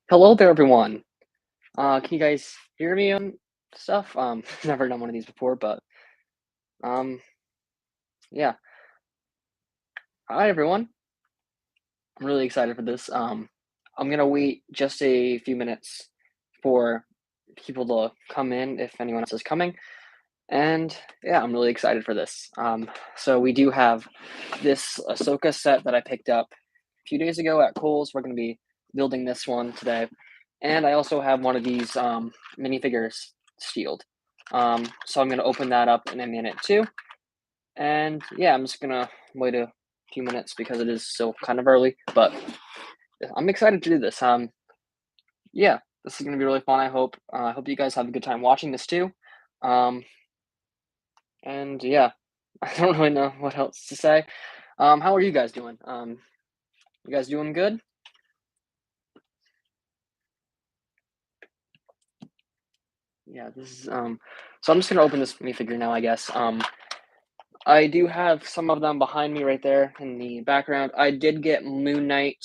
Hello there, everyone. Can you guys hear me on stuff? Never done one of these before, but um, yeah. Hi, everyone. I'm really excited for this. I'm gonna wait just a few minutes for people to come in if anyone else is coming, and yeah, I'm really excited for this. So we do have this Ahsoka set that I picked up a few days ago at Kohl's. We're gonna be building this one today, and I also have one of these minifigures sealed. So I'm gonna open that up in a minute too. And yeah, I'm just gonna wait a few minutes because it is still kind of early, but I'm excited to do this. Yeah, this is gonna be really fun. I hope you guys have a good time watching this too. Um, and yeah, I don't really know what else to say. How are you guys doing? You guys doing good? Yeah, this is So I'm just gonna open this minifigure now, I guess. I do have some of them behind me right there in the background. I did get Moon Knight,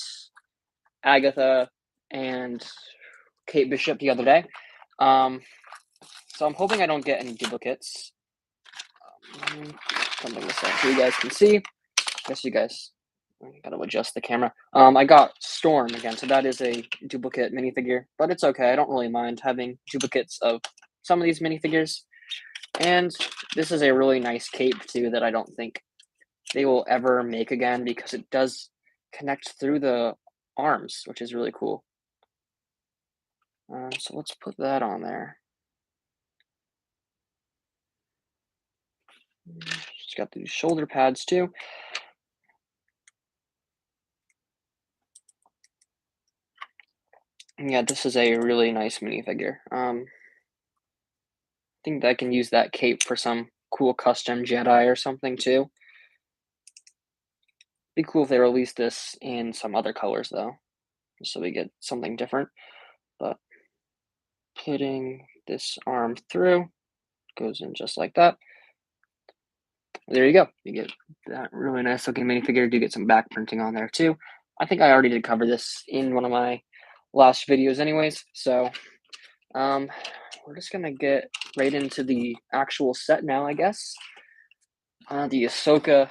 Agatha, and Kate Bishop the other day. Um, so I'm hoping I don't get any duplicates. Something this up so you guys can see. Guess you guys I gotta adjust the camera. I got Storm again, so that is a duplicate minifigure, but it's okay. I don't really mind having duplicates of some of these minifigures. And this is a really nice cape too that I don't think they will ever make again because it does connect through the arms, which is really cool. So let's put that on there. She's got these shoulder pads too. And yeah, this is a really nice minifigure. I think that I can use that cape for some cool custom Jedi or something too. Be cool if they release this in some other colors though, just so we get something different. But putting this arm through goes in just like that. There you go. You get that really nice looking minifigure. Do get some back printing on there too. I think I already did cover this in one of my last videos anyways. So um, we're just gonna get right into the actual set now, I guess. The Ahsoka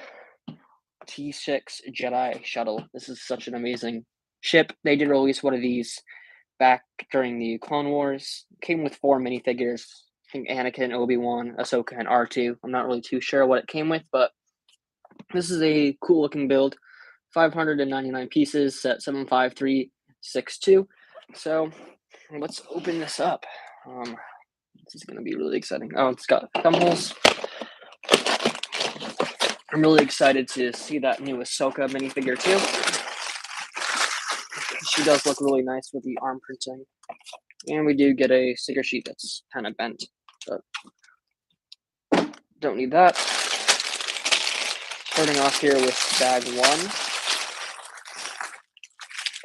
T-6 Jedi Shuttle. This is such an amazing ship. They did release one of these back during the Clone Wars. Came with 4 minifigures. I think Anakin, Obi-Wan, Ahsoka, and R2. I'm not really too sure what it came with, but this is a cool looking build. 599 pieces, set 75362. So let's open this up. This is going to be really exciting. Oh, it's got thumb holes. I'm really excited to see that new Ahsoka minifigure too. She does look really nice with the arm printing. And we do get a sticker sheet that's kind of bent, but don't need that. Starting off here with bag 1.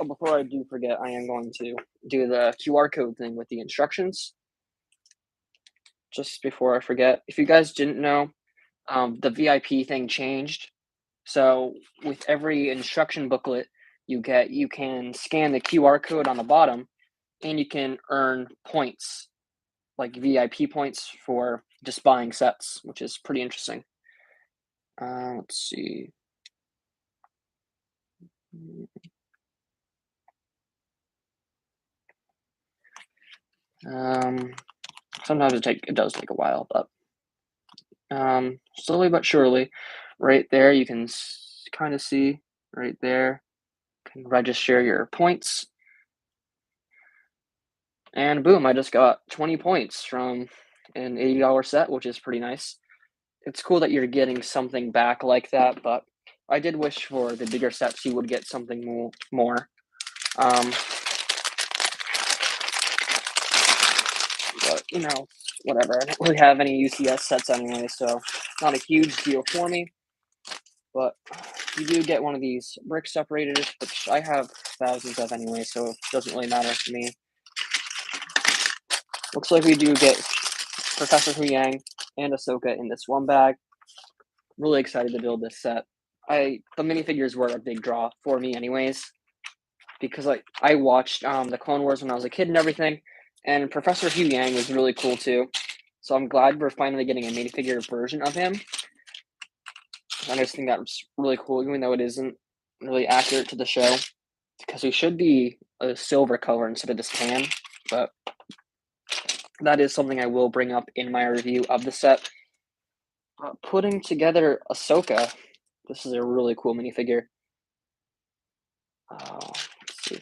Oh, before I do forget, I am going to do the QR code thing with the instructions. Just before I forget, if you guys didn't know, the VIP thing changed. So with every instruction booklet you get, you can scan the QR code on the bottom, and you can earn points, like VIP points for just buying sets, which is pretty interesting. Let's see. Sometimes it does take a while, but slowly but surely, right there you can kind of see right there. Can register your points, and boom! I just got 20 points from an $80 set, which is pretty nice. It's cool that you're getting something back like that, but I did wish for the bigger sets you would get something more. But you know, whatever. I don't really have any UCS sets anyway, so not a huge deal for me. But you do get one of these brick separators, which I have thousands of anyway, so it doesn't really matter to me. Looks like we do get Professor Huyang and Ahsoka in this one bag. I'm really excited to build this set. The minifigures were a big draw for me anyways. because like I watched the Clone Wars when I was a kid and everything, and Professor Hu Yang was really cool too. So I'm glad we're finally getting a minifigure version of him. I just think that's really cool, even though it isn't really accurate to the show, because he should be a silver color instead of this tan. But that is something I will bring up in my review of the set. Putting together Ahsoka. This is a really cool minifigure. Let's see.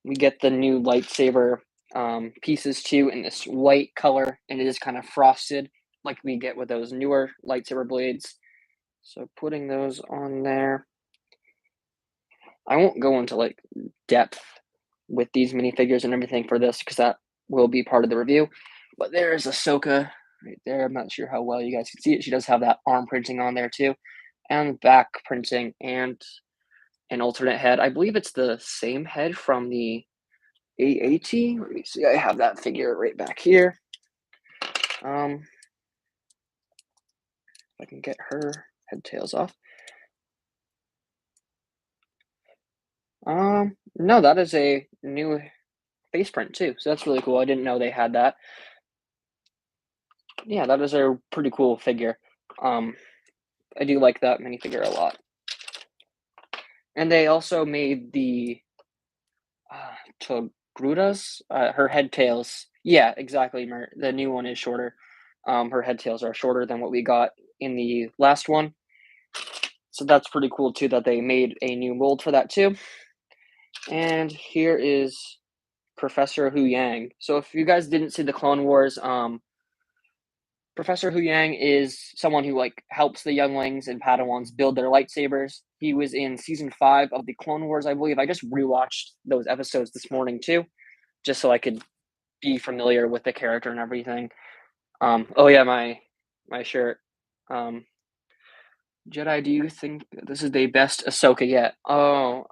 We get the new lightsaber pieces too in this white color, and it is kind of frosted like we get with those newer lightsaber blades. So putting those on there. I won't go into like depth with these minifigures and everything for this because that will be part of the review. But there is Ahsoka right there. I'm not sure how well you guys can see it. She does have that arm printing on there too, and back printing and an alternate head. I believe it's the same head from the AAT. Let me see. I have that figure right back here. If I can get her head tails off. No, that is a new face print too. So that's really cool. I didn't know they had that. Yeah, that is a pretty cool figure. I do like that minifigure a lot. And they also made the Togrutas, her head tails. Yeah, exactly. The new one is shorter. Her head tails are shorter than what we got in the last one. So that's pretty cool too that they made a new mold for that too. And here is Professor Hu Yang. So if you guys didn't see the Clone Wars, Professor Hu Yang is someone who like helps the younglings and Padawans build their lightsabers. He was in season 5 of the Clone Wars, I believe. I just rewatched those episodes this morning too, just so I could be familiar with the character and everything. Oh yeah, my shirt. Jedi, do you think this is the best Ahsoka yet? Oh,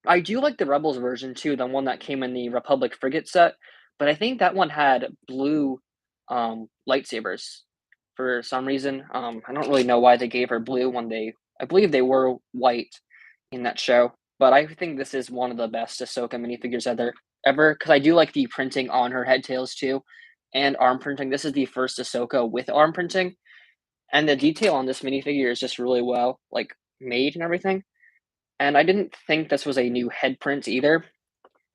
I do like the Rebels version too, the one that came in the Republic Frigate set, but I think that one had blue lightsabers for some reason. I don't really know why they gave her blue when I believe they were white in that show. But I think this is one of the best Ahsoka minifigures ever, because I do like the printing on her head tails too, and arm printing. This is the first Ahsoka with arm printing, and the detail on this minifigure is just really well like made and everything. And I didn't think this was a new head print either.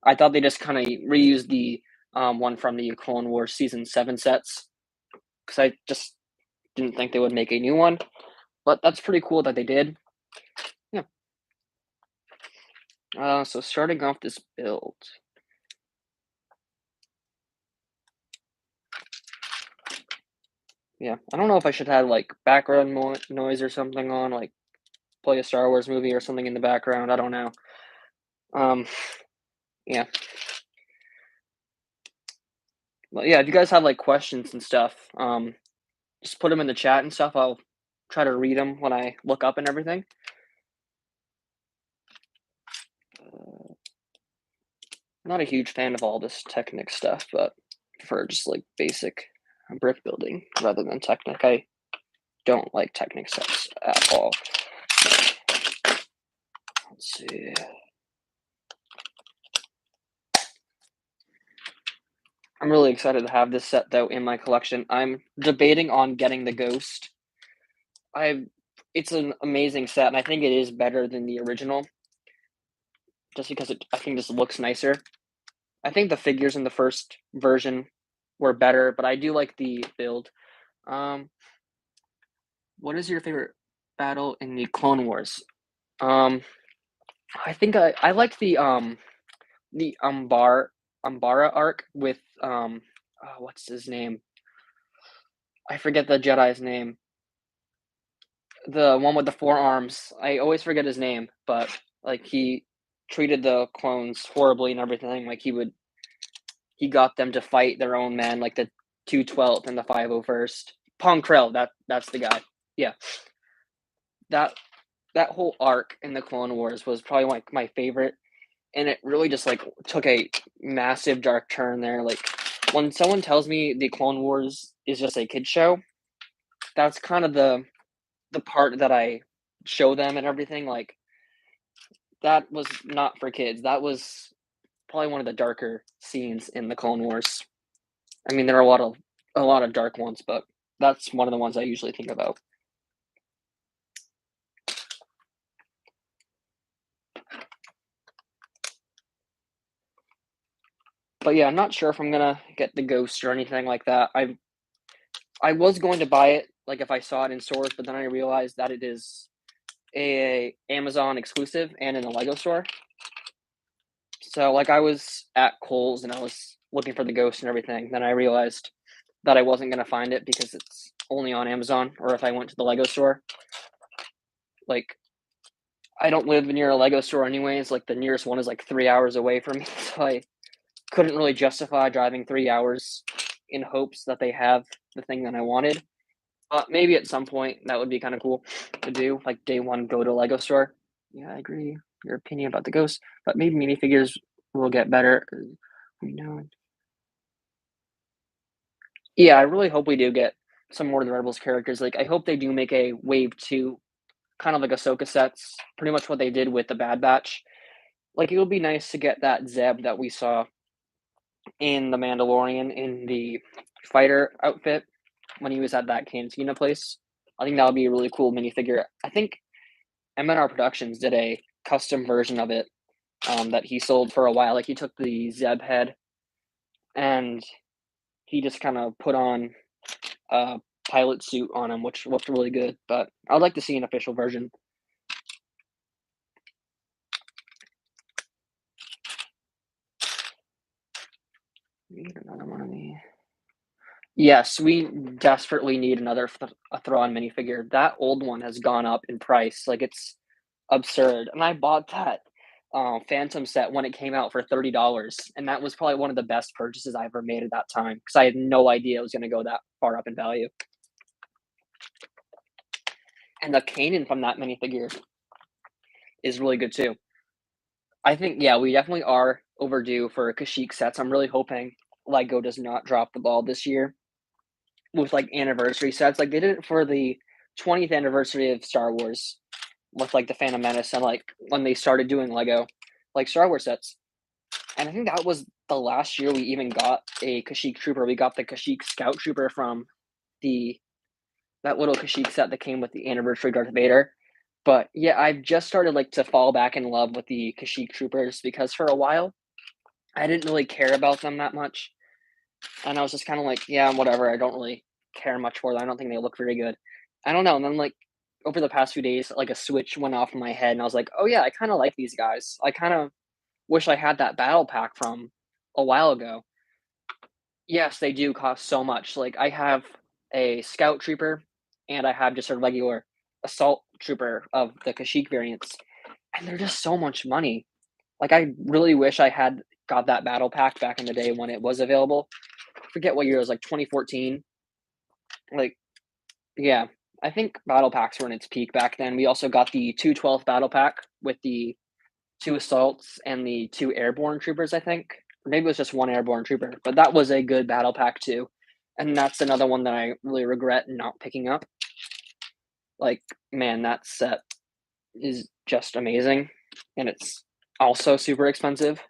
I thought they just kind of reused the one from the Clone Wars season 7 sets, because I just didn't think they would make a new one. But that's pretty cool that they did. Yeah. So starting off this build. Yeah, I don't know if I should have like background noise or something on, like play a Star Wars movie or something in the background. I don't know. Yeah. But yeah, if you guys have like questions and stuff, just put them in the chat and stuff. I'll try to read them when I look up and everything. Not a huge fan of all this Technic stuff, but prefer just like basic brick building rather than Technic. I don't like Technic sets at all. Let's see. I'm really excited to have this set though in my collection. I'm debating on getting the Ghost. It's an amazing set, and I think it is better than the original, just because I think this looks nicer. I think the figures in the first version were better, but I do like the build. What is your favorite battle in the Clone Wars? I think I like the Umbara arc with what's his name? I forget the Jedi's name. The one with the 4 arms. I always forget his name, but like he treated the clones horribly and everything. Like he got them to fight their own men, like the 212th and the 501st. Pong Krell, that's the guy. Yeah. That whole arc in the Clone Wars was probably like my favorite, and it really just like took a massive dark turn there. Like when someone tells me the Clone Wars is just a kid show, that's kind of the part that I show them and everything. Like that was not for kids. That was probably one of the darker scenes in the Clone Wars. I mean, there are a lot of dark ones, but that's one of the ones I usually think about. But yeah, I'm not sure if I'm gonna get the Ghost or anything like that. I was going to buy it, like, if I saw it in stores, but then I realized that it is a Amazon exclusive and in a LEGO store. So, like, I was at Kohl's and I was looking for the Ghost and everything, then I realized that I wasn't gonna find it because it's only on Amazon, or if I went to the LEGO store. Like, I don't live near a LEGO store anyways, like, the nearest one is, like, 3 hours away from me, so I couldn't really justify driving 3 hours in hopes that they have the thing that I wanted. But maybe at some point that would be kinda cool to do, like, day 1, go to a LEGO store. Yeah, I agree, your opinion about the Ghost, but maybe minifigures will get better, we know. Yeah, I really hope we do get some more of the Rebels characters, like, I hope they do make a Wave 2, kind of like Ahsoka sets, pretty much what they did with the Bad Batch. Like, it would be nice to get that Zeb that we saw in The Mandalorian in the fighter outfit when he was at that cantina place. I think that would be a really cool minifigure. I think M&R Productions did a custom version of it, that he sold for a while. Like, he took the Zeb head and he just kind of put on a pilot suit on him, which looked really good. But I would like to see an official version. We need another one of these. Yes, we desperately need another a Thrawn minifigure. That old one has gone up in price, like, it's absurd, and I bought that, Phantom set when it came out for $30, and that was probably one of the best purchases I ever made at that time because I had no idea it was gonna go that far up in value. And the Kanan from that minifigure is really good too. I think, yeah, we definitely are overdue for Kashyyyk sets. I'm really hoping LEGO does not drop the ball this year with, like, anniversary sets. Like, they did it for the 20th anniversary of Star Wars with, like, The Phantom Menace and, like, when they started doing LEGO, like, Star Wars sets. And I think that was the last year we even got a Kashyyyk Trooper. We got the Kashyyyk Scout Trooper from the that little Kashyyyk set that came with the anniversary Darth Vader. But yeah, I've just started, like, to fall back in love with the Kashyyyk Troopers because for a while I didn't really care about them that much, and I was just kind of like, yeah, whatever. I don't really care much for them. I don't think they look very good. I don't know. And then, like, over the past few days, like, a switch went off in my head, and I was like, oh yeah, I kind of like these guys. I kind of wish I had that battle pack from a while ago. Yes, they do cost so much. Like, I have a scout trooper and I have just a regular assault trooper of the Kashyyyk variants, and they're just so much money. Like, I really wish I had got that battle pack back in the day when it was available. I forget what year it was, like 2014. Like, yeah, I think battle packs were in its peak back then. We also got the 212 battle pack with the 2 assaults and the 2 airborne troopers, I think. Or maybe it was just 1 airborne trooper, but that was a good battle pack too. And that's another one that I really regret not picking up. Like, man, that set is just amazing, and it's also super expensive.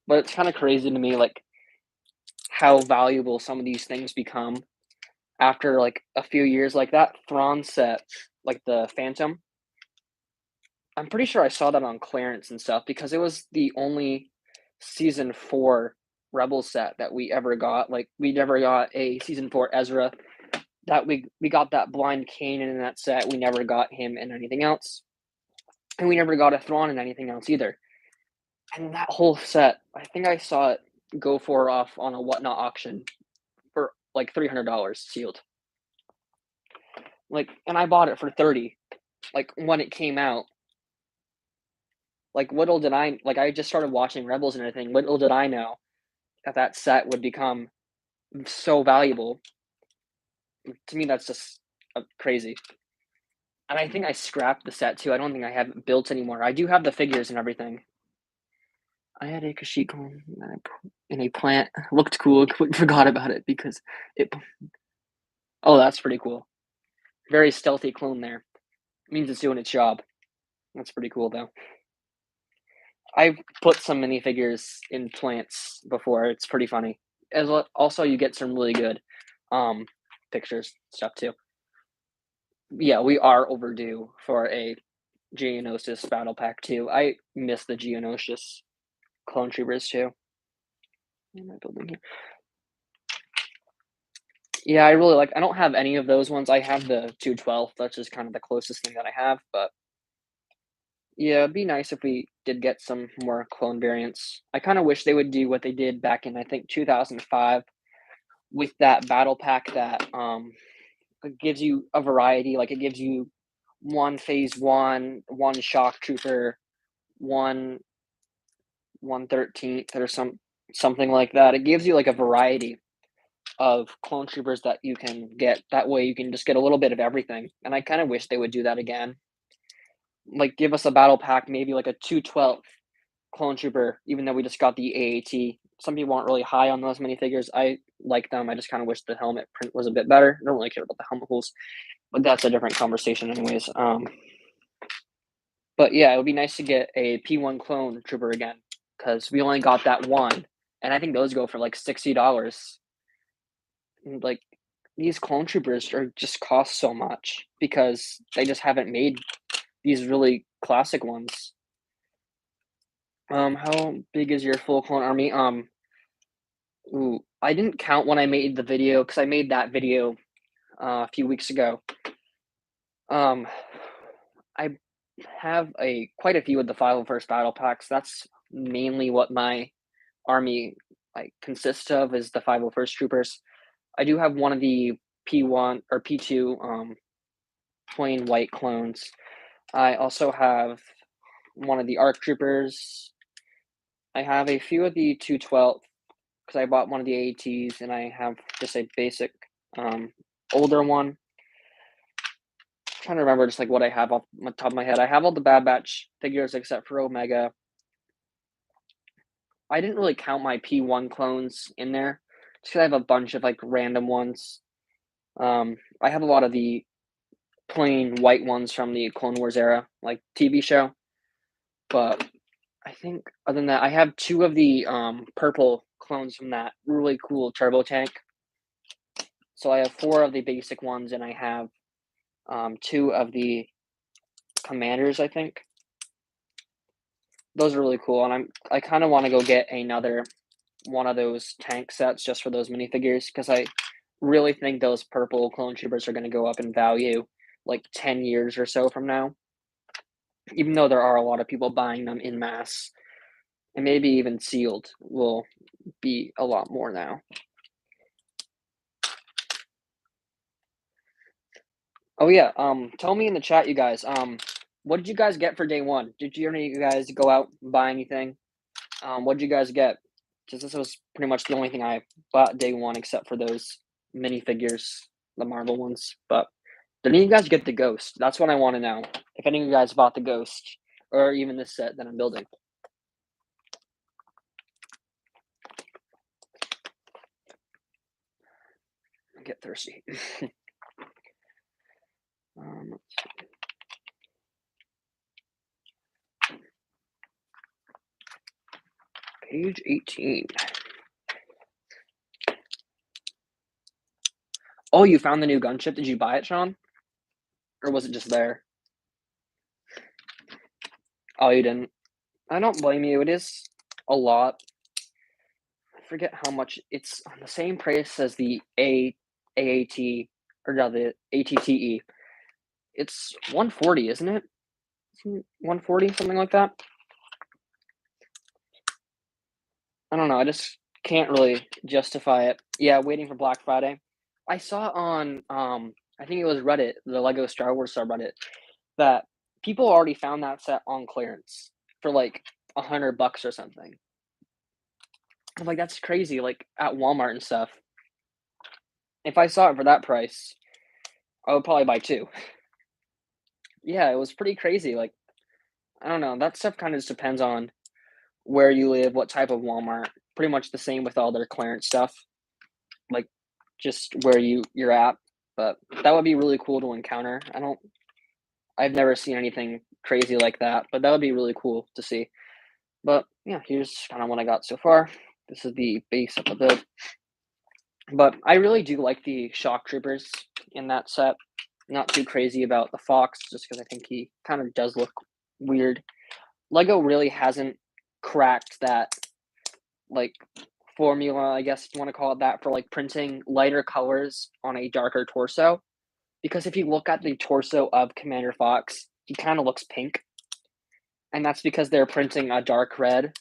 But it's kind of crazy to me, like, how valuable some of these things become after, like, a few years. Like, that Thrawn set, like the Phantom, I'm pretty sure I saw that on clearance and stuff because it was the only season 4 Rebel set that we ever got. Like, we never got a season 4 Ezra. That we got that blind Kanan in that set. We never got him in anything else. And we never got a Thrawn in anything else either. And that whole set, I think I saw it go for off on a whatnot auction for like $300 sealed. Like, and I bought it for 30, like, when it came out. Like, little did I like, I just started watching Rebels and everything. Little did I know that that set would become so valuable. To me, that's just crazy. And I think I scrapped the set too. I don't think I have it built anymore. I do have the figures and everything. I had a Kashyyyk clone in a plant. Looked cool. Forgot about it because it. Oh, that's pretty cool. Very stealthy clone there. Means it's doing its job. That's pretty cool though. I've put some minifigures in plants before. It's pretty funny. Also, you get some really good um, pictures stuff too. Yeah, we are overdue for a Geonosis battle pack too. I miss the Geonosis clone troopers too. What am I building here? Yeah, I really like. I don't have any of those ones. I have the 212. That's just kind of the closest thing that I have. But yeah, it'd be nice if we did get some more clone variants. I kind of wish they would do what they did back in I think 2005 with that battle pack that it gives you a variety. Like it gives you one phase one shock trooper, one 13th or something like that. It gives you like a variety of clone troopers that you can get. That way you can just get a little bit of everything. And I kind of wish they would do that again. Like give us a battle pack, maybe like a 212 clone trooper, even though we just got the AAT. Some people aren't really high on those minifigures. I like them. I just kind of wish the helmet print was a bit better. I don't really care about the helmet holes, but that's a different conversation, anyways. But yeah, it would be nice to get a P1 clone trooper again because we only got that one, and I think those go for like $60. Like these clone troopers are just cost so much because they just haven't made these really classic ones. How big is your full clone army? Ooh, I didn't count when I made the video because I made that video a few weeks ago. Um, I have quite a few of the 501st battle packs. That's mainly what my army like consists of is the 501st troopers. I do have one of the P1 or P2 plain white clones. I also have one of the ARC troopers. I have a few of the 212 because I bought one of the AATs, and I have just a basic older one. I'm trying to remember just like what I have off the top of my head. I have all the Bad Batch figures except for Omega. I didn't really count my P1 clones in there just because I have a bunch of like random ones. I have a lot of the plain white ones from the Clone Wars era, like TV show. But I think other than that, I have two of the purple clones from that really cool turbo tank. So I have four of the basic ones, and I have two of the commanders. I think those are really cool, and I kind of want to go get another one of those tank sets just for those minifigures because I really think those purple clone troopers are going to go up in value like 10 years or so from now, even though there are a lot of people buying them in mass, and maybe even sealed will be a lot more now. Oh yeah, tell me in the chat, you guys. What did you guys get for day one? Did any of you guys go out and buy anything? What did you guys get? Because this was pretty much the only thing I bought day one, except for those minifigures, the Marvel ones. But did any of you guys get the Ghost? That's what I want to know. If any of you guys bought the Ghost, or even this set that I'm building. I get thirsty. Page 18. Oh, you found the new gunship. Did you buy it, Sean? Or was it just there? Oh, you didn't. I don't blame you. It is a lot. I forget how much. It's on the same price as the AAT, or no, the ATTE. It's 140, isn't it? 140, something like that. I don't know. I just can't really justify it. Yeah, waiting for Black Friday. I saw on I think it was Reddit, the Lego Star Wars subreddit, that people already found that set on clearance for like $100 or something. I'm like, that's crazy. Like at Walmart and stuff. If I saw it for that price, I would probably buy two. Yeah, it was pretty crazy. Like, I don't know. That stuff kind of just depends on where you live, what type of Walmart. Pretty much the same with all their clearance stuff. Like, just where you're at. But that would be really cool to encounter. I've never seen anything crazy like that, but that would be really cool to see. But yeah, here's kind of what I got so far. This is the base of the build. But I really do like the shock troopers in that set. Not too crazy about the fox, just because I think he kind of does look weird. Lego really hasn't cracked that like formula, I guess you want to call it that, for like printing lighter colors on a darker torso. Because if you look at the torso of Commander Fox, he kind of looks pink, and that's because they're printing a dark red,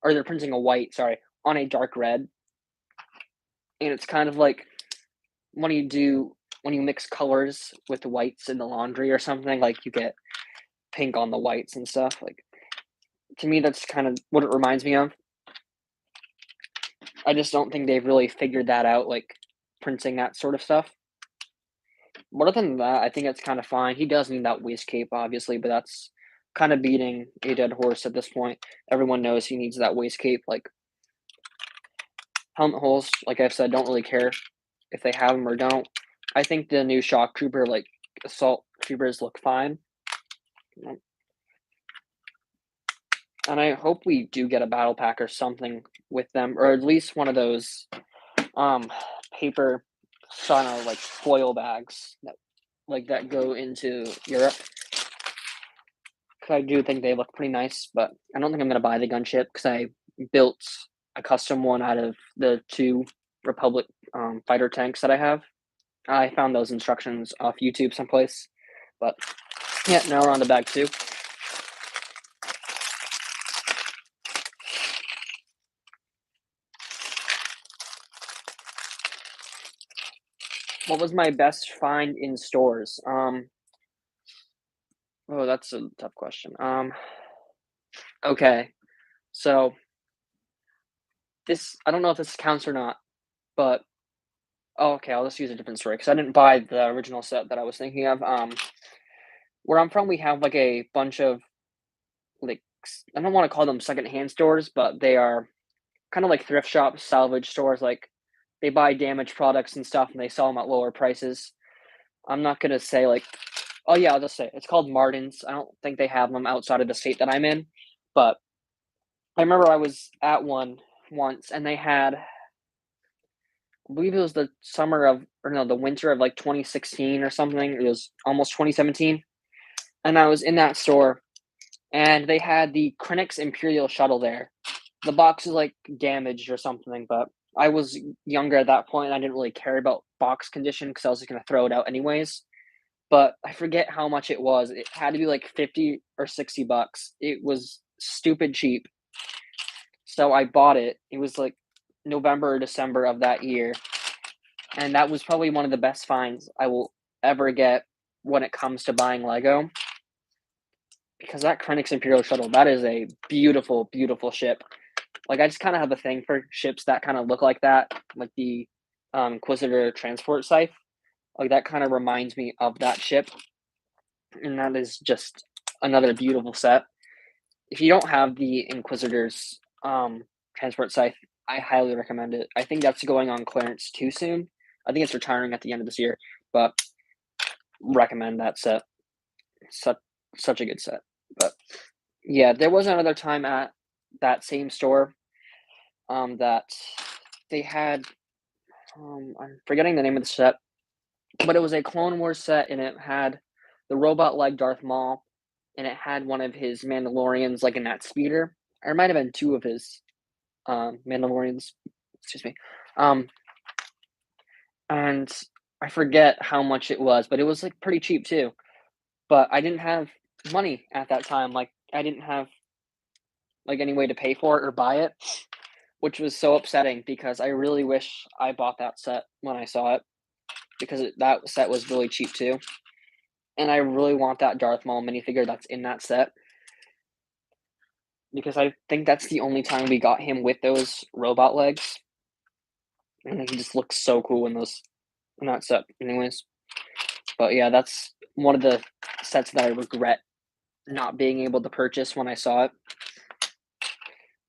or they're printing a white, sorry, on a dark red. And it's kind of like when you mix colors with whites in the laundry or something, like you get pink on the whites and stuff. Like to me, that's kind of what it reminds me of. I just don't think they've really figured that out, like printing that sort of stuff. But other than that, I think it's kind of fine. He does need that waist cape, obviously, but that's kind of beating a dead horse at this point. Everyone knows he needs that waist cape. Like helmet holes, like I've said, don't really care if they have them or don't. I think the new shock trooper, like assault troopers, look fine. And I hope we do get a battle pack or something with them, or at least one of those paper Tano like foil bags that go into Europe. Cause I do think they look pretty nice, but I don't think I'm gonna buy the gunship because I built a custom one out of the 2 Republic fighter tanks that I have. I found those instructions off YouTube someplace, but yeah, now we're on to bag 2. What was my best find in stores? Oh, that's a tough question. Okay, so this I don't know if this counts or not, but oh, okay, I'll just use a different story because I didn't buy the original set that I was thinking of. Where I'm from, we have like a bunch of like I don't want to call them secondhand stores, but they are kind of like thrift shops, salvage stores. Like they buy damaged products and stuff, and they sell them at lower prices. I'm not gonna say like, oh yeah, I'll just say it's called Martin's. I don't think they have them outside of the state that I'm in, but I remember I was at one once, and they had, I believe it was the summer of, or no, the winter of like 2016 or something. It was almost 2017, and I was in that store, and they had the Krennic's Imperial Shuttle there. The box is like damaged or something, but I was younger at that point, and I didn't really care about box condition because I was just gonna throw it out anyways. But I forget how much it was. It had to be like 50 or 60 bucks. It was stupid cheap. So I bought it. It was like November or December of that year. And that was probably one of the best finds I will ever get when it comes to buying Lego. Because that Krennic's Imperial Shuttle, that is a beautiful, beautiful ship. Like, I just kind of have a thing for ships that kind of look like that, like the Inquisitor transport scythe. Like, that kind of reminds me of that ship. And that is just another beautiful set. If you don't have the Inquisitor's transport scythe, I highly recommend it. I think that's going on clearance too soon. I think it's retiring at the end of this year, but recommend that set. Such a good set. But yeah, there was another time at that same store that they had I'm forgetting the name of the set, but it was a Clone Wars set, and it had the robot like Darth Maul, and it had one of his Mandalorians like in that speeder. Or it might have been 2 of his Mandalorians. Excuse me. And I forget how much it was, but it was like pretty cheap too. But I didn't have money at that time. Like I didn't have like any way to pay for it or buy it, which was so upsetting because I really wish I bought that set when I saw it because that set was really cheap too. And I really want that Darth Maul minifigure that's in that set because I think that's the only time we got him with those robot legs, and he just looks so cool in that set. Anyways, but yeah, that's one of the sets that I regret not being able to purchase when I saw it,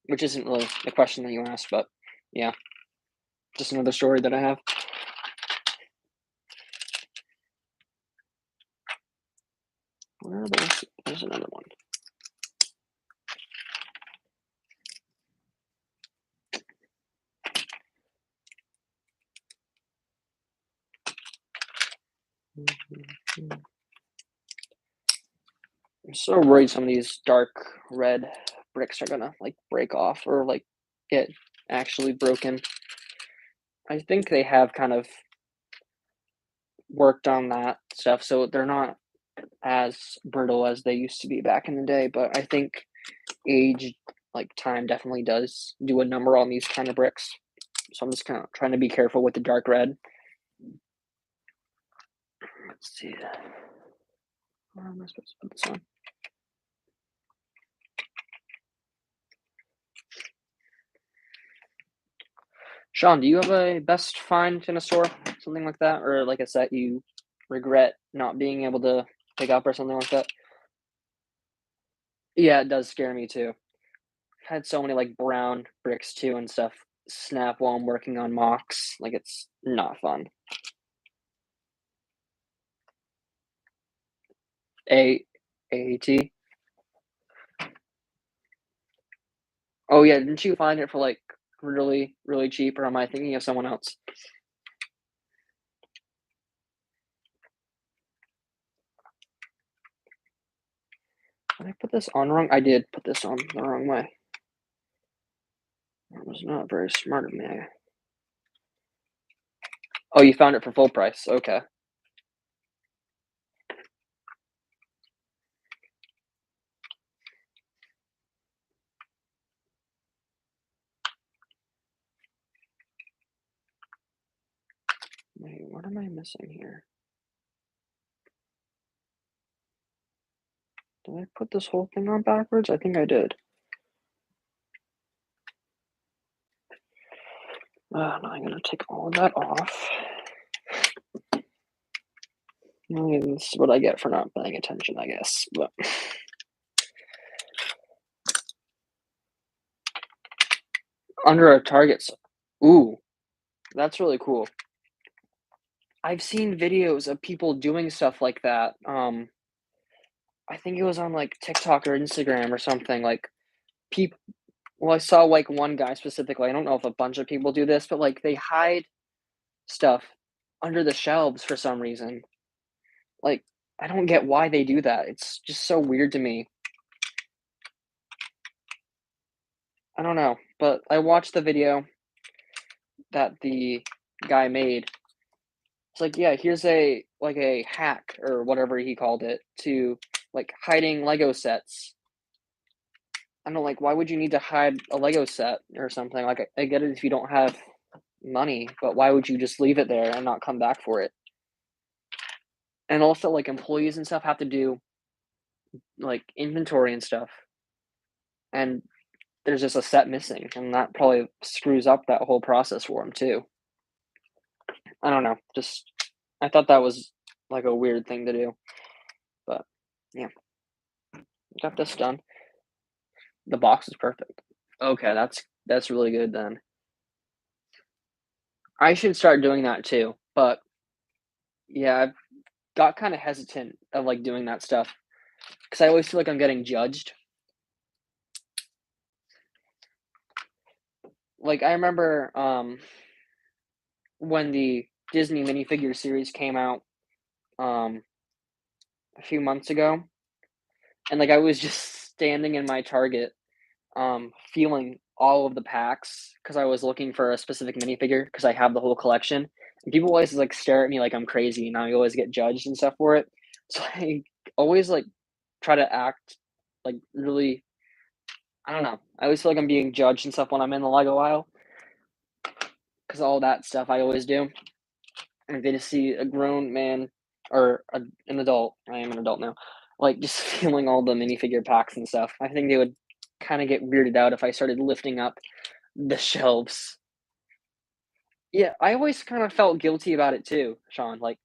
which isn't really the question that you asked, but yeah, just another story that I have. Where's There's another one. I'm so worried some of these dark red bricks are gonna like break off or like get actually broken. I think they have kind of worked on that stuff, so they're not as brittle as they used to be back in the day. But I think age, like time, definitely does do a number on these kind of bricks. So I'm just kind of trying to be careful with the dark red. Let's see. Where am I supposed to put this on? Sean, do you have a best find in a store, something like that, or like a set you regret not being able to pick up or something like that? Yeah, it does scare me too. I've had so many like brown bricks too and stuff snap while I'm working on mocks. Like it's not fun. A AAT. Oh yeah, didn't you find it for like really, really cheap, or am I thinking of someone else? Did I put this on wrong? I did put this on the wrong way. That was not very smart of me. Oh, you found it for full price. Okay. Wait, what am I missing here? Did I put this whole thing on backwards? I think I did. Now I'm gonna take all of that off. This is what I get for not paying attention, I guess. But under our targets. Ooh, that's really cool. I've seen videos of people doing stuff like that. I think it was on like TikTok or Instagram or something. Like people, well, I saw like one guy specifically. I don't know if a bunch of people do this, but like they hide stuff under the shelves for some reason. Like I don't get why they do that. It's just so weird to me. I don't know, but I watched the video that the guy made. It's like, yeah, here's a like a hack or whatever he called it to like hiding Lego sets. I don't like why would you need to hide a Lego set or something? Like I get it if you don't have money, but why would you just leave it there and not come back for it? And also like employees and stuff have to do like inventory and stuff. And there's just a set missing, and that probably screws up that whole process for them too. I don't know. Just I thought that was like a weird thing to do. But yeah, got this done. The box is perfect. Okay, that's really good then. I should start doing that too. But yeah, I've got kind of hesitant of like doing that stuff because I always feel like I'm getting judged. Like I remember when the Disney minifigure series came out um a few months ago, and like I was just standing in my Target feeling all of the packs because I was looking for a specific minifigure because I have the whole collection. And people always like stare at me like I'm crazy and I always get judged and stuff for it. So I always like try to act like really I don't know. I always feel like I'm being judged and stuff when I'm in the Lego aisle because all that stuff I always do. And they just see a grown man or an adult. I am an adult now. Like just feeling all the minifigure packs and stuff. I think they would kind of get weirded out if I started lifting up the shelves. Yeah, I always kind of felt guilty about it too, Sean. Like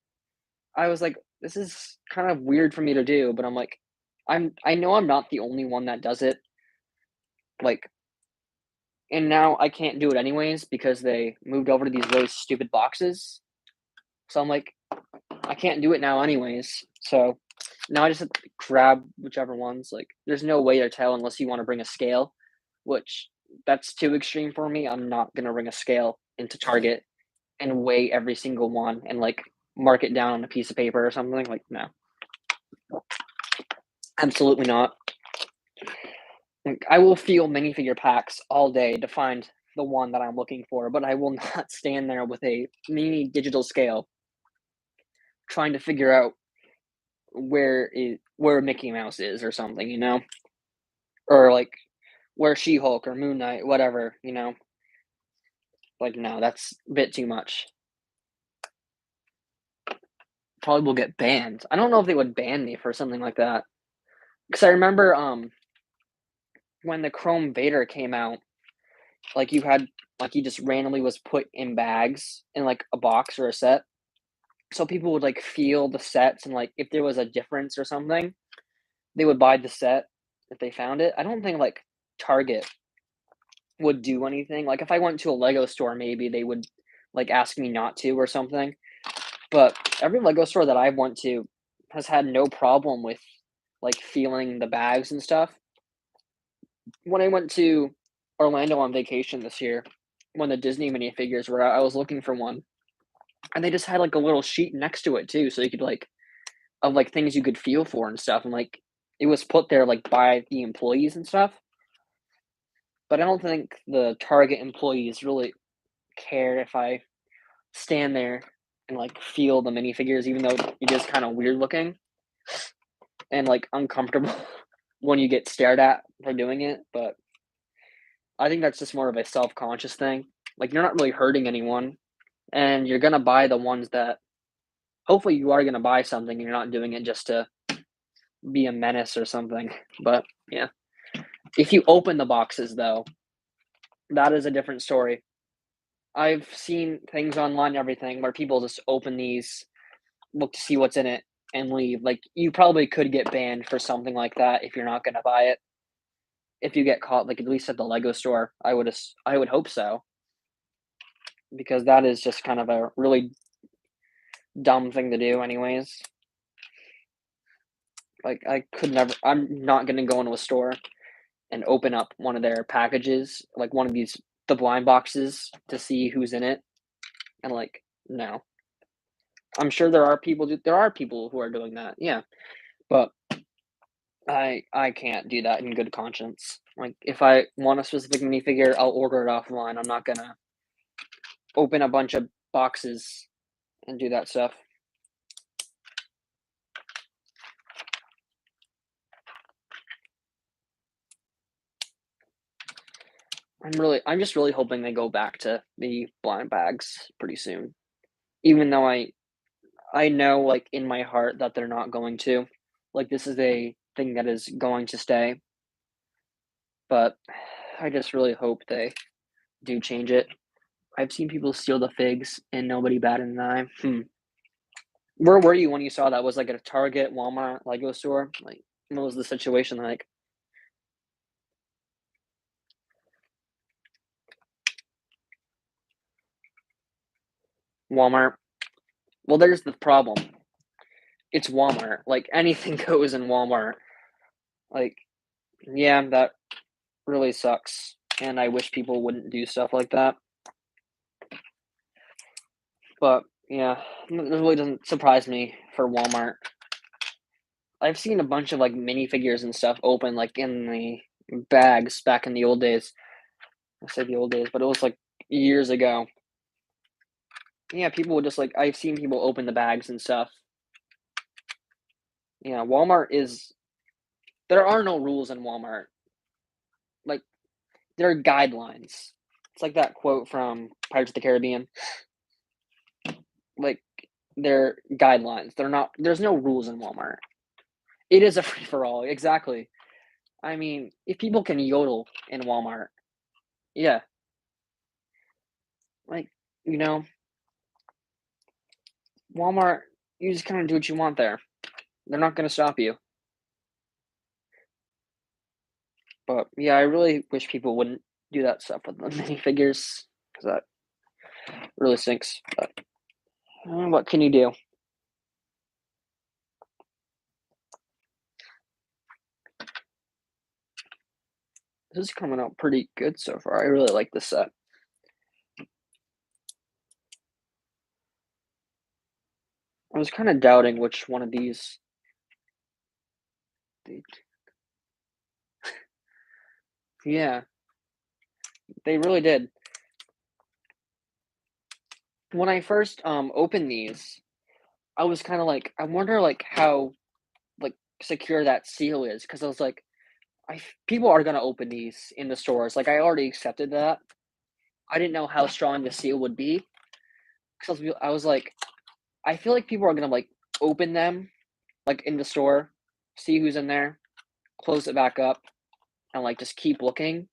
I was like, this is kind of weird for me to do, but I'm like, I know I'm not the only one that does it. Like, and now I can't do it anyways because they moved over to these really stupid boxes. So I'm like, I can't do it now anyways. So now I just have to grab whichever ones. Like, there's no way to tell unless you want to bring a scale, which that's too extreme for me. I'm not gonna bring a scale into Target and weigh every single one and like mark it down on a piece of paper or something. Like, no, absolutely not. Like, I will feel minifigure packs all day to find the one that I'm looking for, but I will not stand there with a mini digital scale trying to figure out where Mickey Mouse is or something, or like where She Hulk or Moon Knight, whatever. Like, no, that's a bit too much. Probably will get banned. I don't know if they would ban me for something like that because I remember when the Chrome Vader came out, like he just randomly was put in bags in like a box or a set. So people would like feel the sets and like if there was a difference or something, they would buy the set if they found it. I don't think like Target would do anything. Like if I went to a Lego store, maybe they would like ask me not to or something. But every Lego store that I've went to has had no problem with like feeling the bags and stuff. When I went to Orlando on vacation this year, when the Disney minifigures were out, I was looking for one, and they just had like a little sheet next to it too, so you could like of like things you could feel for and stuff, and like it was put there like by the employees and stuff. But I don't think the Target employees really care if I stand there and like feel the minifigures, even though it is kind of weird looking and like uncomfortable when you get stared at for doing it. But I think that's just more of a self conscious thing. Like you're not really hurting anyone, and you're gonna buy the ones that hopefully you are gonna buy something, and you're not doing it just to be a menace or something. But yeah, if you open the boxes though, that is a different story. I've seen things online, everything where people just open these, look to see what's in it, and leave. Like you probably could get banned for something like that if you're not gonna buy it. If you get caught, like at least at the Lego store, I would hope so, because that is just kind of a really dumb thing to do, anyways. Like I could never. I'm not gonna go into a store and open up one of their packages, like one of the blind boxes, to see who's in it, and like no. I'm sure there are people who are doing that, yeah, but I can't do that in good conscience. Like, if I want a specific minifigure, I'll order it offline. I'm not gonna open a bunch of boxes and do that stuff. I'm just really hoping they go back to the blind bags pretty soon. Even though I know, like, in my heart that they're not going to. Like, this is a thing that is going to stay, but I just really hope they do change it. I've seen people steal the figs and nobody batted an eye. Where were you when you saw that? Was like at a Target, Walmart, Lego store? Like, what was the situation like? Walmart. Well, there's the problem. It's Walmart. Like anything goes in Walmart. Like, yeah, that really sucks. And I wish people wouldn't do stuff like that. But yeah, it really doesn't surprise me for Walmart. I've seen a bunch of like minifigures and stuff open like in the bags back in the old days. I say the old days, but it was like years ago. Yeah, people would just like I've seen people open the bags and stuff. Yeah, Walmart is there are no rules in Walmart. Like there are guidelines. It's like that quote from Pirates of the Caribbean. Like they're guidelines. They're not there's no rules in Walmart. It is a free for all. Exactly. I mean, if people can yodel in Walmart, yeah, like you know, Walmart, you just kind of do what you want there. They're not going to stop you. But yeah, I really wish people wouldn't do that stuff with the minifigures because that really stinks. But what can you do? This is coming out pretty good so far. I really like this set. I was kind of doubting which one of these. They, yeah, they really did. When I first opened these, I was kind of like, I wonder like how like secure that seal is because I was like, people are gonna open these in the stores. Like I already accepted that. I didn't know how strong the seal would be because I was like, I feel like people are gonna like open them like in the store, see who's in there, close it back up, and like just keep looking.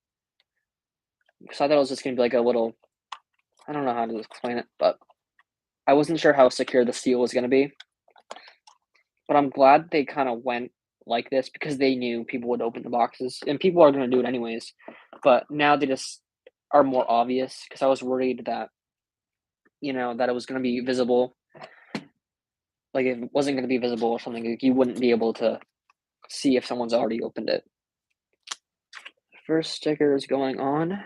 So I thought it was just gonna be like a little. I don't know how to explain it, but I wasn't sure how secure the seal was gonna be. But I'm glad they kind of went like this because they knew people would open the boxes and people are gonna do it anyways. But now they just are more obvious because I was worried that that it was gonna be visible. Like if it wasn't gonna be visible or something, like you wouldn't be able to see if someone's already opened it. First sticker is going on.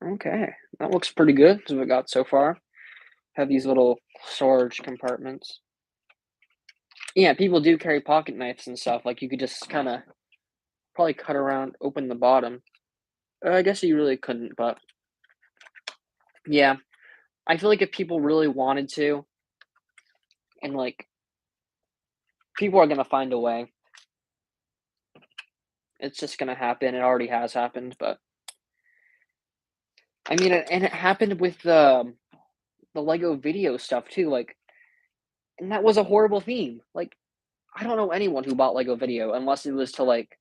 Okay, that looks pretty good as we got so far. Have these little storage compartments. Yeah, people do carry pocket knives and stuff. Like you could just kind of probably cut around, open the bottom. I guess you really couldn't, but yeah, I feel like if people really wanted to, and like people are gonna find a way. It's just gonna happen. It already has happened, but I mean, and it happened with the Lego video stuff too. Like, and that was a horrible theme. Like, I don't know anyone who bought Lego video unless it was to like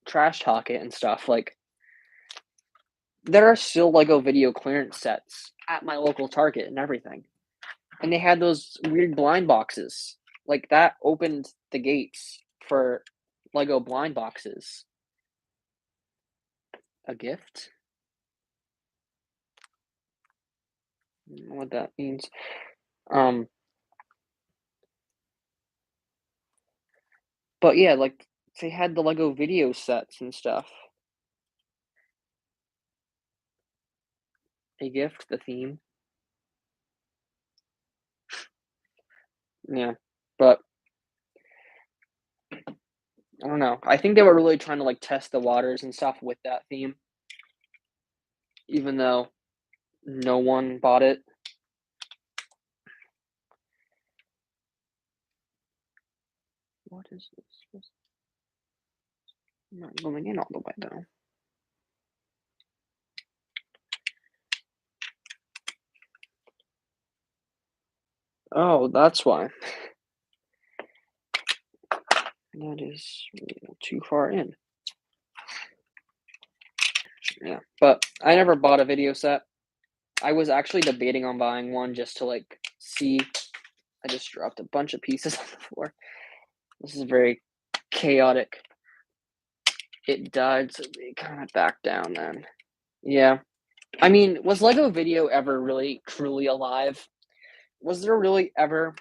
trash talk it and stuff. Like, there are still Lego video clearance sets at my local Target and everything, and they had those weird blind boxes. Like that opened the gates for Lego blind boxes. A gift? I don't know what that means. Um, but yeah, like they had the Lego video sets and stuff. A gift, the theme. Yeah. But I don't know. I think they were really trying to like test the waters and stuff with that theme, even though no one bought it. What is this? I'm not going in all the way though. Oh, that's why. That is too far in. Yeah, but I never bought a video set. I was actually debating on buying one just to like see. I just dropped a bunch of pieces on the floor. This is very chaotic. It died, so they kind of backed down then. Yeah. I mean, was Lego Video ever really truly alive? Was there really ever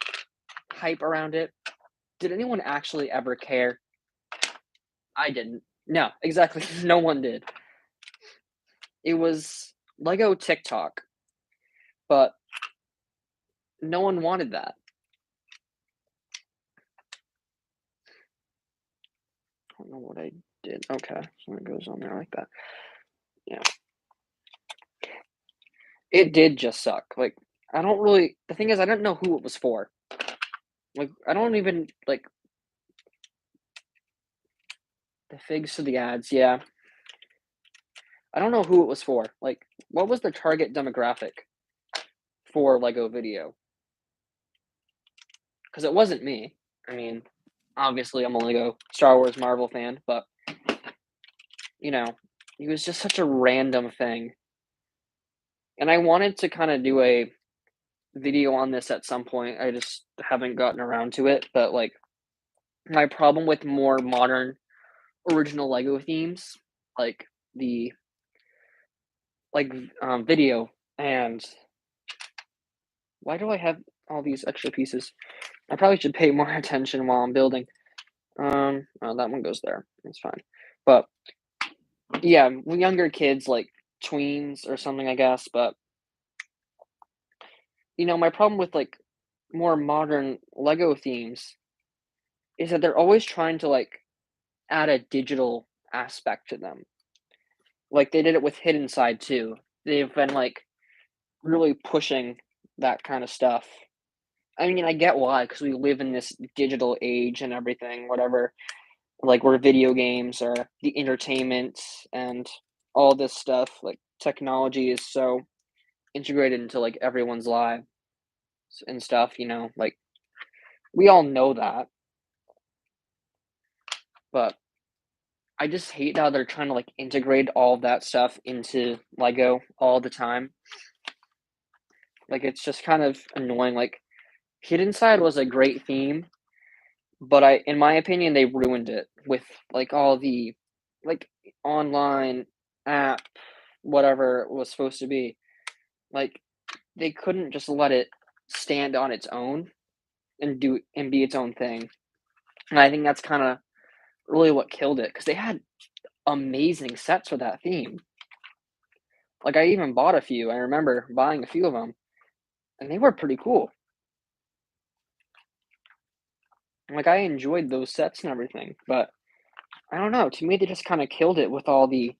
hype around it? Did anyone actually ever care? I didn't. No, exactly. No one did. It was Lego TikTok, but no one wanted that. I don't know what I did. Okay, so it goes on there like that. Yeah. It did just suck. Like, I don't really. The thing is, I don't know who it was for. Like, I don't even like the figs to the ads. Yeah, I don't know who it was for. Like, what was the target demographic for Lego Video? Because it wasn't me. I mean, obviously, I'm a Lego Star Wars Marvel fan, but you know, it was just such a random thing. And I wanted to kind of do a video on this at some point. I just haven't gotten around to it. But like, my problem with more modern original Lego themes, like the like video and why do I have all these extra pieces. I probably should pay more attention while I'm building. Oh, that one goes there. It's fine. But yeah, younger kids like tweens or something, I guess. But my problem with like more modern Lego themes is that they're always trying to like add a digital aspect to them. Like they did it with Hidden Side too. They've been like really pushing that kind of stuff. I mean, I get why, because we live in this digital age and everything, whatever. Like where video games are the entertainment and all this stuff. Like technology is so integrated into like everyone's lives and stuff. Like we all know that, but I just hate how they're trying to like integrate all of that stuff into Lego all the time. Like it's just kind of annoying. Like Hidden Side was a great theme, but in my opinion, they ruined it with like all the like online app, whatever it was supposed to be. Like they couldn't just let it stand on its own and be its own thing. And I think that's kind of really what killed it because they had amazing sets for that theme. Like I even bought a few. I remember buying a few of them, and they were pretty cool. Like I enjoyed those sets and everything, but I don't know. To me, they just kind of killed it with all the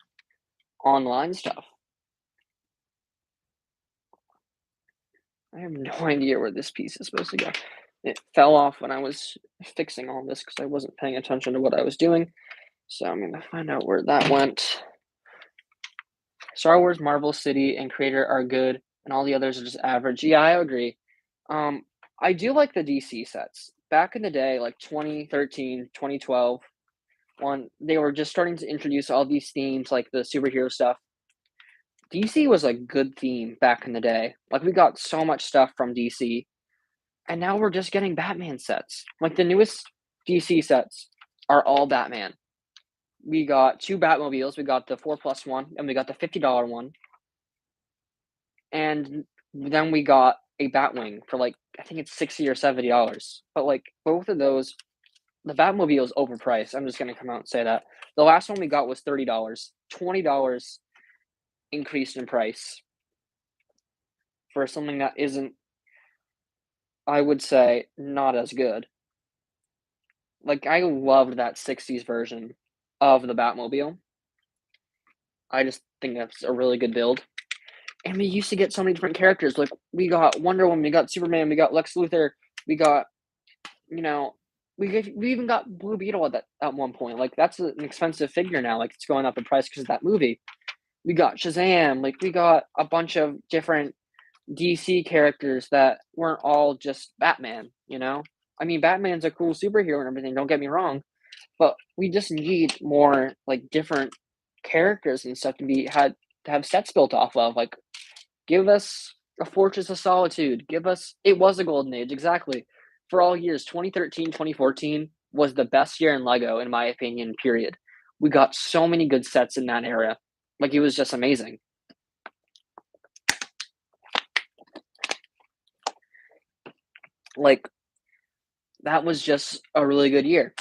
online stuff. I have no idea where this piece is supposed to go. It fell off when I was fixing all this because I wasn't paying attention to what I was doing. So I'm gonna find out where that went. Star Wars, Marvel City, and Creator are good, and all the others are just average. Yeah, I agree. Um, I do like the DC sets. Back in the day, like 2013, 2012, when they were just starting to introduce all these themes, like the superhero stuff. DC was a good theme back in the day. Like we got so much stuff from DC, and now we're just getting Batman sets. Like the newest DC sets are all Batman. We got two Batmobiles. We got the 4+1, and we got the $50 one. And then we got a Batwing for like I think it's $60 or $70. But like both of those, the Batmobile is overpriced. I'm just gonna come out and say that. The last one we got was $30. $20 increased in price for something that isn't, I would say, not as good. Like I loved that '60s version of the Batmobile. I just think that's a really good build. And we used to get so many different characters. Like we got Wonder Woman, we got Superman, we got Lex Luthor, we got you know, we even got Blue Beetle at one point. Like that's an expensive figure now. Like it's going up in price because of that movie. We got Shazam. Like we got a bunch of different DC characters that weren't all just Batman. I mean, Batman's a cool superhero and everything. Don't get me wrong, but we just need more like different characters and stuff to have sets built off of. Like give us a Fortress of Solitude. Give us it was a golden age, exactly. For all years, 2013, 2014 was the best year in Lego, in my opinion, period. We got so many good sets in that era. Like it was just amazing. Like that was just a really good year.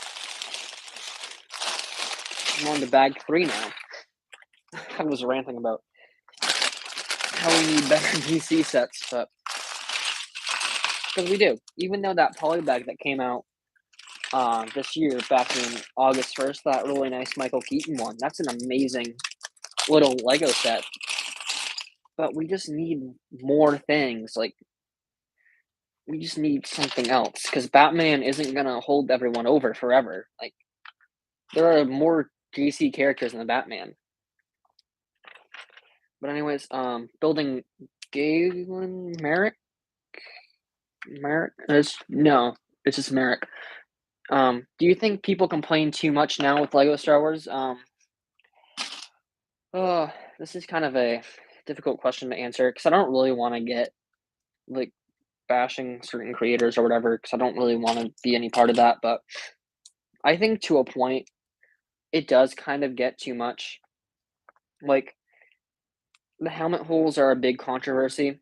I'm on to bag 3 now. I was ranting about how we need better DC sets, but because we do. Even though that polybag that came out this year, back in August 1st, that really nice Michael Keaton one, that's an amazing little Lego set. But we just need more things. Like, we just need something else. Because Batman isn't going to hold everyone over forever. Like, there are more DC characters than Batman. But anyways, building Galen Merrick? Merrick? No, it's just Merrick. Do you think people complain too much now with Lego Star Wars? Oh, this is kind of a difficult question to answer because I don't really want to get like bashing certain creators or whatever because I don't really want to be any part of that. But I think to a point, it does kind of get too much. Like the helmet holes are a big controversy.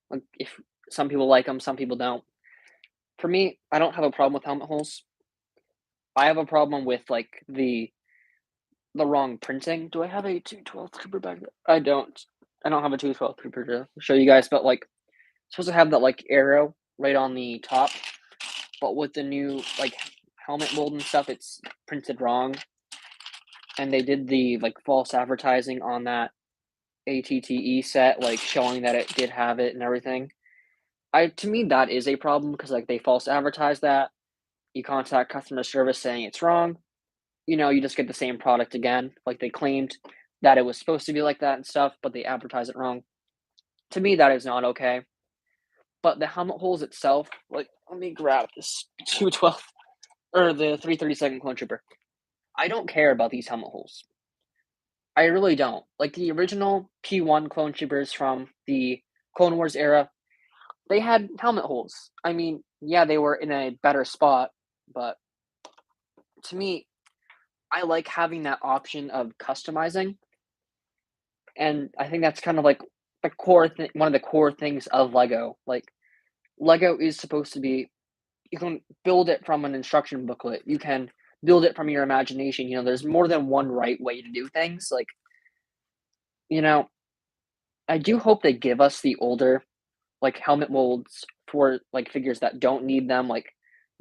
Like if Some people like them, some people don't. For me, I don't have a problem with helmet holes. I have a problem with like the wrong printing. Do I have a 212 Trooper back there? I don't. I don't have a 212 Trooper to show you guys, but like it's supposed to have that like arrow right on the top, but with the new like helmet mold and stuff, it's printed wrong. And they did the like false advertising on that ATTE set, like showing that it did have it and everything. I to me that is a problem because like they false advertise that. You contact customer service saying it's wrong. You just get the same product again. Like they claimed that it was supposed to be like that and stuff, but they advertise it wrong. To me, that is not okay. But the helmet holes itself, like let me grab this 212 or the 332nd Clone Trooper. I don't care about these helmet holes. I really don't. Like the original P1 Clone Troopers from the Clone Wars era, they had helmet holes. I mean, yeah, they were in a better spot, but to me, I like having that option of customizing, and I think that's kind of like the one of the core things of Lego. Like Lego is supposed to be, you can build it from an instruction booklet. You can build it from your imagination. There's more than one right way to do things. Like, you know, I do hope they give us the older like helmet molds for like figures that don't need them. Like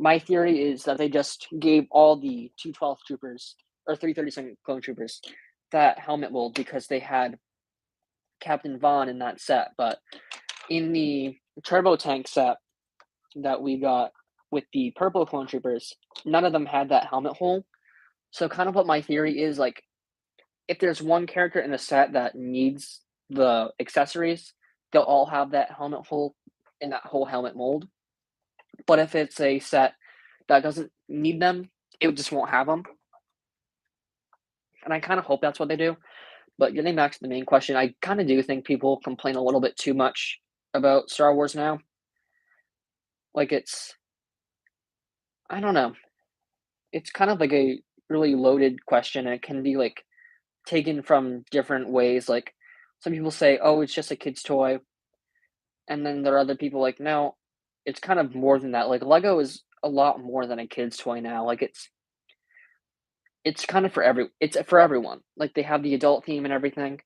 my theory is that they just gave all the 212 troopers or 337 clone troopers that helmet mold because they had Captain Vaughn in that set. But in the turbo tank set that we got with the purple clone troopers, none of them had that helmet hole. So kind of what my theory is, like if there's one character in the set that needs the accessories, they'll all have that helmet hole in that whole helmet mold. But if it's a set that doesn't need them, it just won't have them. And I kind of hope that's what they do. But getting back to the main question, I kind of do think people complain a little bit too much about Star Wars now. Like I don't know. It's kind of like a really loaded question. And it can be like taken from different ways. Like some people say, "Oh, it's just a kid's toy," and then there are other people like, "No, it's kind of more than that." Like Lego is a lot more than a kid's toy now. Like it's kind of it's for everyone. Like they have the adult theme and everything.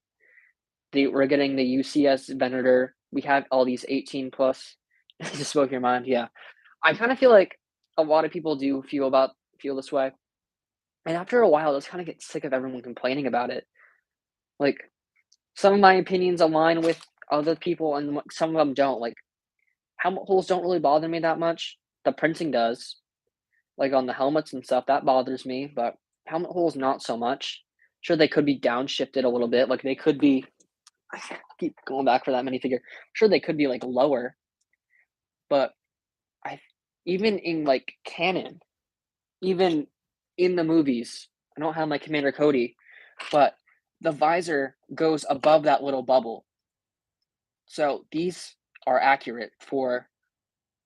We're getting the UCS Venator. We have all these 18 plus. Just spoke your mind. Yeah, I kind of feel like a lot of people do feel this way, and after a while, just kind of get sick of everyone complaining about it. Like some of my opinions align with other people, and some of them don't. Like helmet holes don't really bother me that much. The printing does, like on the helmets and stuff, that bothers me. But helmet holes, not so much. Sure, they could be downshifted a little bit. Like they could be. I keep going back for that minifigure. Sure, they could be like lower, but I even in like canon, even in the movies, I don't have my Commander Cody, but the visor goes above that little bubble. So these are accurate for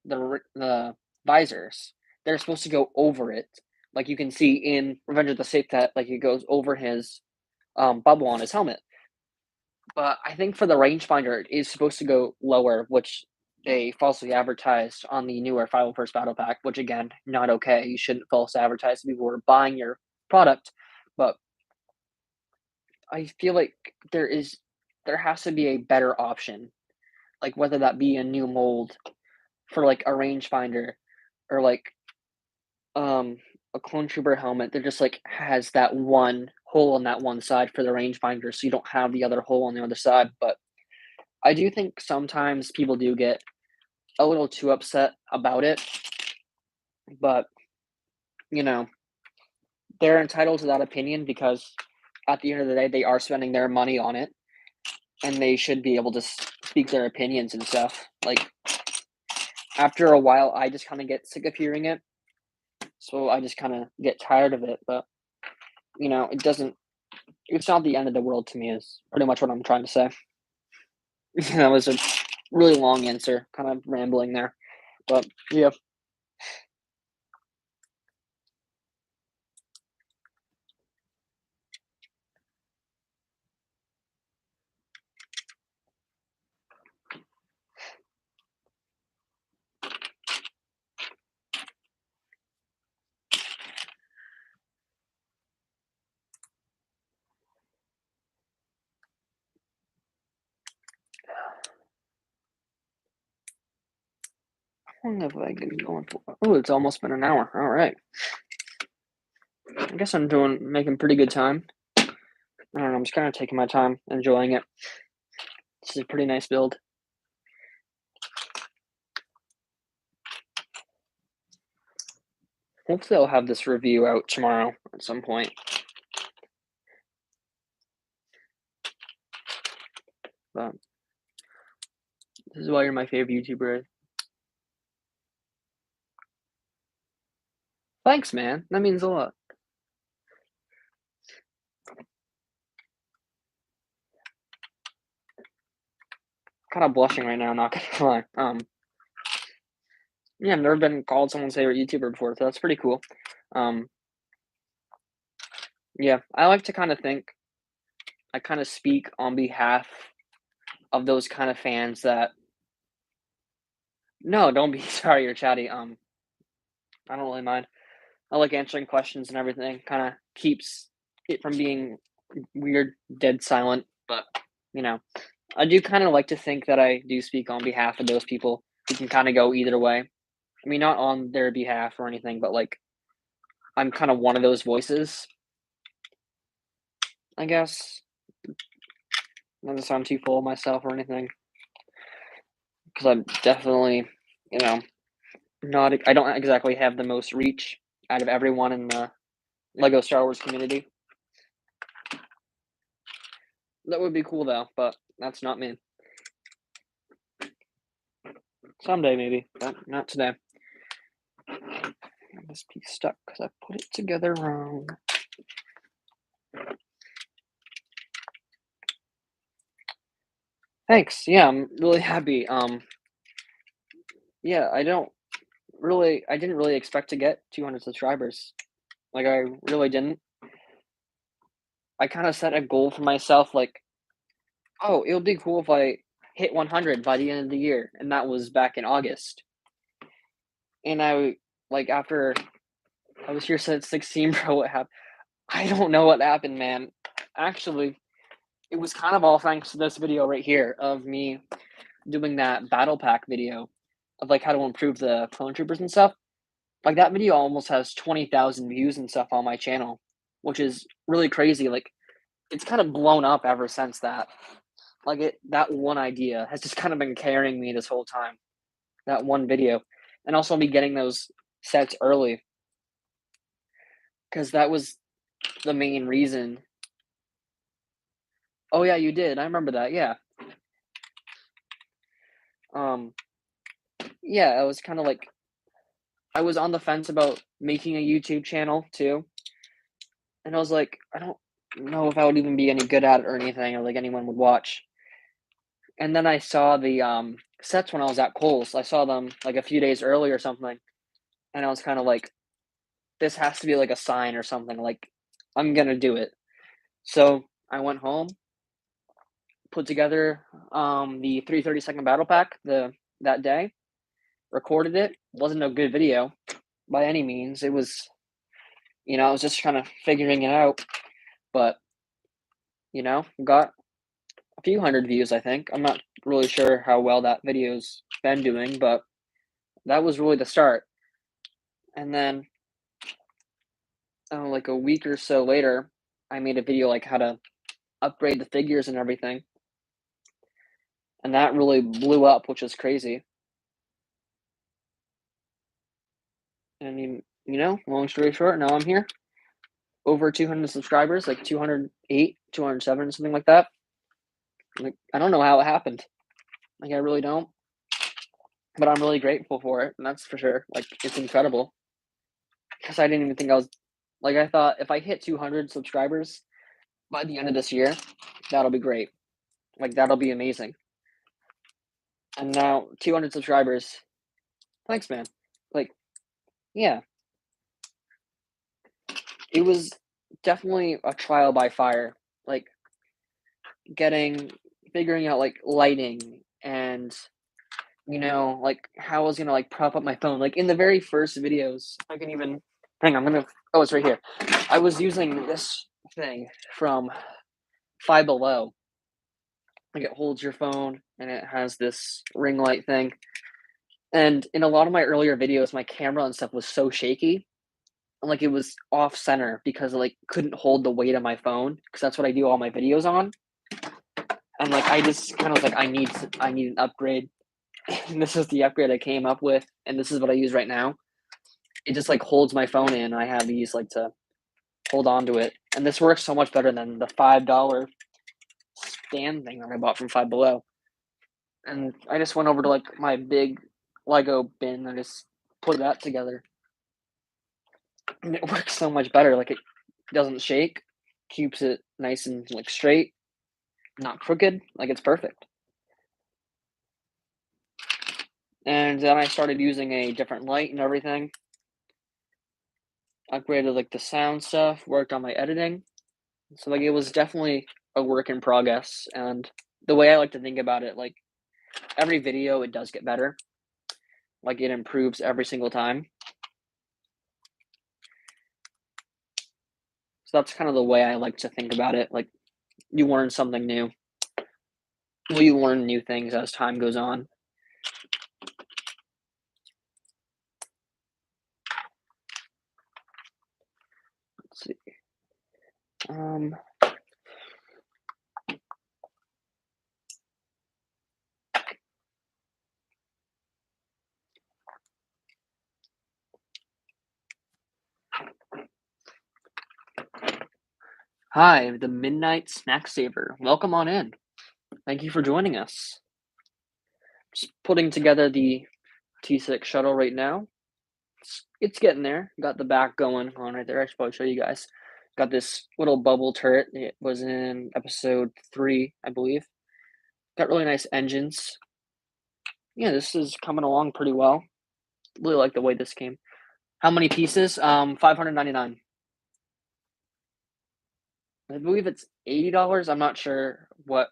the visors. They're supposed to go over it, like you can see in Revenge of the Sith that like it goes over his bubble on his helmet. But I think for the rangefinder, it is supposed to go lower, which they falsely advertised on the newer 501st Battle Pack, which again, not okay. You shouldn't false advertise to people who are buying your product. But I feel like there has to be a better option, like whether that be a new mold for like a rangefinder or like um a clone trooper helmet that just like has that one hole on that one side for the rangefinder so you don't have the other hole on the other side. But I do think sometimes people do get a little too upset about it, but you know, they're entitled to that opinion because at the end of the day, they are spending their money on it and they should be able to speak their opinions and stuff. Like, after a while, I just kind of get sick of hearing it. So I just kind of get tired of it. But, it's not the end of the world to me, is pretty much what I'm trying to say. That was a really long answer, kind of rambling there. But, yeah. How long have I been going for? Oh, it's almost been an hour. All right. I guess I'm making pretty good time. I don't know. I'm just kind of taking my time, enjoying it. This is a pretty nice build. Hopefully, I'll have this review out tomorrow at some point. But this is why you're my favorite YouTuber. Thanks, man. That means a lot. Kind of blushing right now, not gonna lie. Yeah, I've never been called someone's favorite YouTuber before, so that's pretty cool. Um, yeah, I like to kind of think I kind of speak on behalf of those kind of fans that. No, don't be sorry, you're chatty. I don't really mind. I like answering questions and everything. Kind of keeps it from being weird, dead silent. But you know, I do kind of like to think that I do speak on behalf of those people who can kind of go either way. I mean, not on their behalf or anything, but like I'm kind of one of those voices, I guess. Not to sound too full of myself or anything, because I'm definitely, you know, not. I don't exactly have the most reach out of everyone in the Lego Star Wars community. That would be cool though, but that's not me. Someday maybe, but not today. This piece stuck because I put it together wrong. Thanks. Yeah, I'm really happy. Yeah, I didn't really expect to get 200 subscribers. Like I really didn't. I kind of set a goal for myself, like, oh, it would be cool if I hit 100 by the end of the year, and that was back in August. And like after I was here since 16, bro. What happened? I don't know what happened, man. Actually, it was kind of all thanks to this video right here of me doing that battle pack video of like how to improve the clone troopers and stuff. Like that video almost has 20,000 views and stuff on my channel, which is really crazy. Like it's kind of blown up ever since that. Like that one idea has just kind of been carrying me this whole time. That one video, and also me getting those sets early because that was the main reason. Oh yeah, you did. I remember that. Yeah. Um. Yeah, I was kind of like I was on the fence about making a YouTube channel too, and I was like, I don't know if I would even be any good at it or anything, or like anyone would watch. And then I saw the sets when I was at Kohl's. I saw them like a few days early or something, and I was kind of like, this has to be like a sign or something. Like I'm gonna do it. So I went home, put together the 330-second battle pack that day, recorded it. Wasn't a good video by any means. It was, I was just kind of figuring it out, but got a few hundred views. I think I'm not really sure how well that video's been doing, but that was really the start. And then, like a week or so later, I made a video like how to upgrade the figures and everything, and that really blew up, which is crazy. And long story short, now I'm here, over 200 subscribers, like 208, 207, something like that. Like I don't know how it happened. Like I really don't, but I'm really grateful for it, and that's for sure. Like it's incredible because I didn't even think I was. Like I thought if I hit 200 subscribers by the end of this year, that'll be great. Like that'll be amazing. And now 200 subscribers. Thanks, man. Like, yeah, it was definitely a trial by fire. Like figuring out like lighting and like how I was gonna like prop up my phone. Like in the very first videos, I can even hang on. Oh, it's right here. I was using this thing from Five Below. Like it holds your phone and it has this ring light thing. And in a lot of my earlier videos, my camera and stuff was so shaky, and, like, it was off center because I, like, couldn't hold the weight of my phone because that's what I do all my videos on, and, like, I just kinda was like, I need an upgrade, and this is the upgrade I came up with, and this is what I use right now. It just, like, holds my phone in, I have these, like, to hold on to it, and this works so much better than the $5 stand thing that I bought from Five Below, and I just went over to, like, my big Lego bin and just put that together, and it works so much better, like, it doesn't shake, keeps it nice and, like, straight, not crooked, like, it's perfect. And then I started using a different light and everything, upgraded, like, the sound stuff, worked on my editing, so, like, it was definitely a work in progress, and the way I like to think about it, like, every video, it does get better, like, it improves every single time. So that's kind of the way I like to think about it, like, you learn something new. Well, you learn new things as time goes on. Let's see. Um, Hi, the Midnight Snack Saver. Welcome on in. Thank you for joining us. Just putting together the T-6 shuttle right now. It's getting there. Got the back going on right there. I should probably show you guys. Got this little bubble turret. It was in episode 3, I believe. Got really nice engines. Yeah, this is coming along pretty well. Really like the way this came. How many pieces? 599. I believe it's $80. I'm not sure what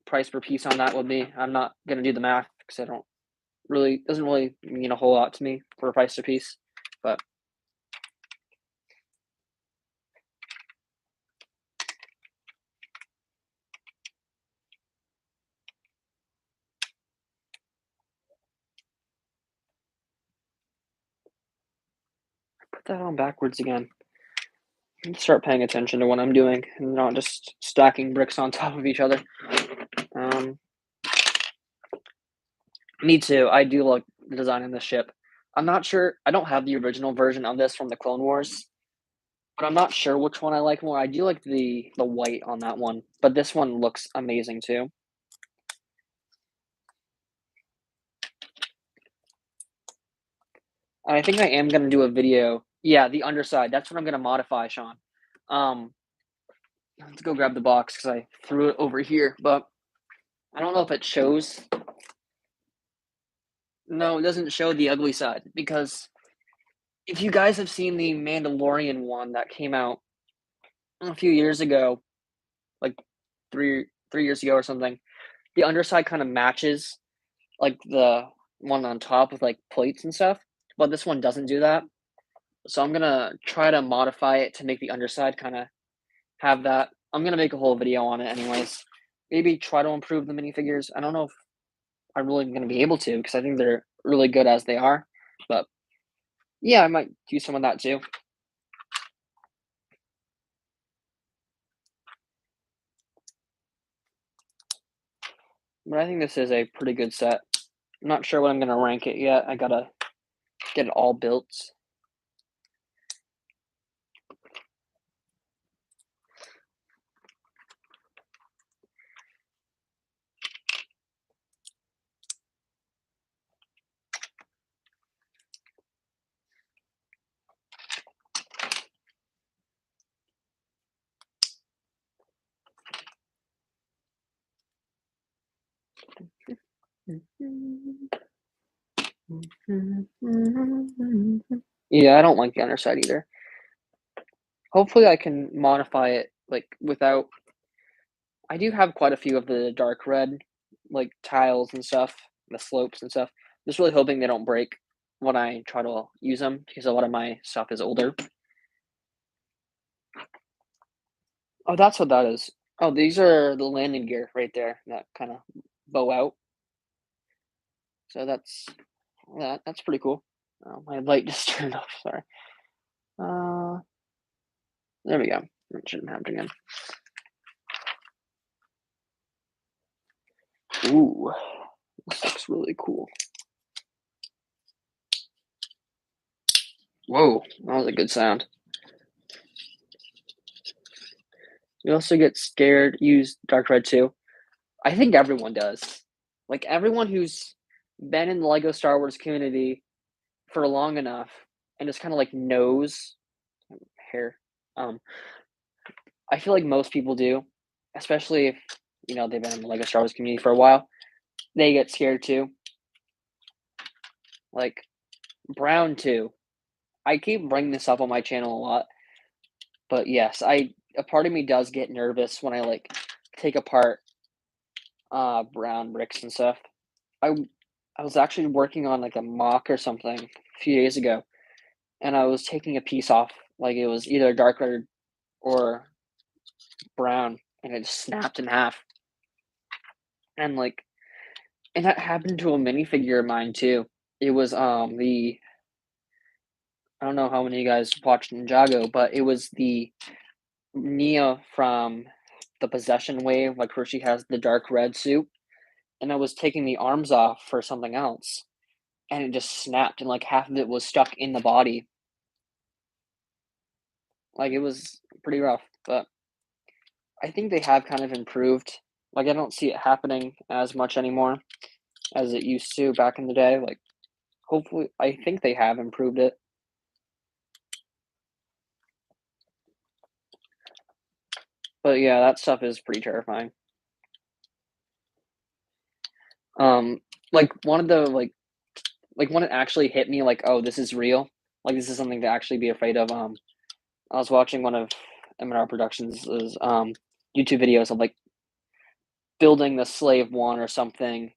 price per piece on that would be. I'm not gonna do the math because I don't really doesn't really mean a whole lot to me for a price per piece. But put that on backwards again. Start paying attention to what I'm doing and not just stacking bricks on top of each other. Um, Me too. I do like the design of the ship. I'm not sure. I don't have the original version of this from the Clone Wars, but I'm not sure which one I like more. I do like the white on that one, but this one looks amazing too. And I think I am gonna do a video. Yeah, the underside. That's what I'm gonna modify, Sean. Um, let's go grab the box because I threw it over here, but I don't know if it shows. No, it doesn't show the ugly side because if you guys have seen the Mandalorian one that came out a few years ago, like three years ago or something, the underside kind of matches like the one on top with like plates and stuff, but this one doesn't do that. So I'm gonna try to modify it to make the underside kind of have that. I'm gonna make a whole video on it anyways. Maybe try to improve the minifigures. I don't know if I'm really gonna be able to because I think they're really good as they are. But yeah, I might do some of that too. But I think this is a pretty good set. I'm not sure what I'm gonna rank it yet. I gotta get it all built. Yeah, I don't like the underside either. Hopefully, I can modify it like without. I do have quite a few of the dark red, like tiles and stuff, the slopes and stuff. Just really hoping they don't break when I try to use them because a lot of my stuff is older. Oh, that's what that is. Oh, these are the landing gear right there that kind of bow out. So that's That's pretty cool. Oh, my light just turned off, sorry. Uh, there we go. That shouldn't happen again. Ooh, this looks really cool. Whoa, that was a good sound. You also get scared, use dark red too. I think everyone does. Like everyone who's been in the Lego Star Wars community for long enough and just kind of like knows hair. Um, I feel like most people do, especially if they've been in the Lego Star Wars community for a while. They get scared too. Like Brown too. I keep bringing this up on my channel a lot, but yes, a part of me does get nervous when I like take apart brown bricks and stuff. I I was actually working on like a mock or something a few days ago, and I was taking a piece off, like it was either dark red or brown, and it just snapped in half. And like, and that happened to a minifigure of mine too. It was the I don't know how many of you guys watched Ninjago, but it was the Nia from the Possession Wave, like where she has the dark red suit, and I was taking the arms off for something else, and it just snapped, and like half of it was stuck in the body. Like it was pretty rough, but I think they have kind of improved. Like I don't see it happening as much anymore as it used to back in the day. Like hopefully, I think they have improved it. But yeah, that stuff is pretty terrifying. Like one of the like when it actually hit me, like, oh, this is real. Like this is something to actually be afraid of. I was watching one of M&R Productions' YouTube videos of like building the Slave One or something,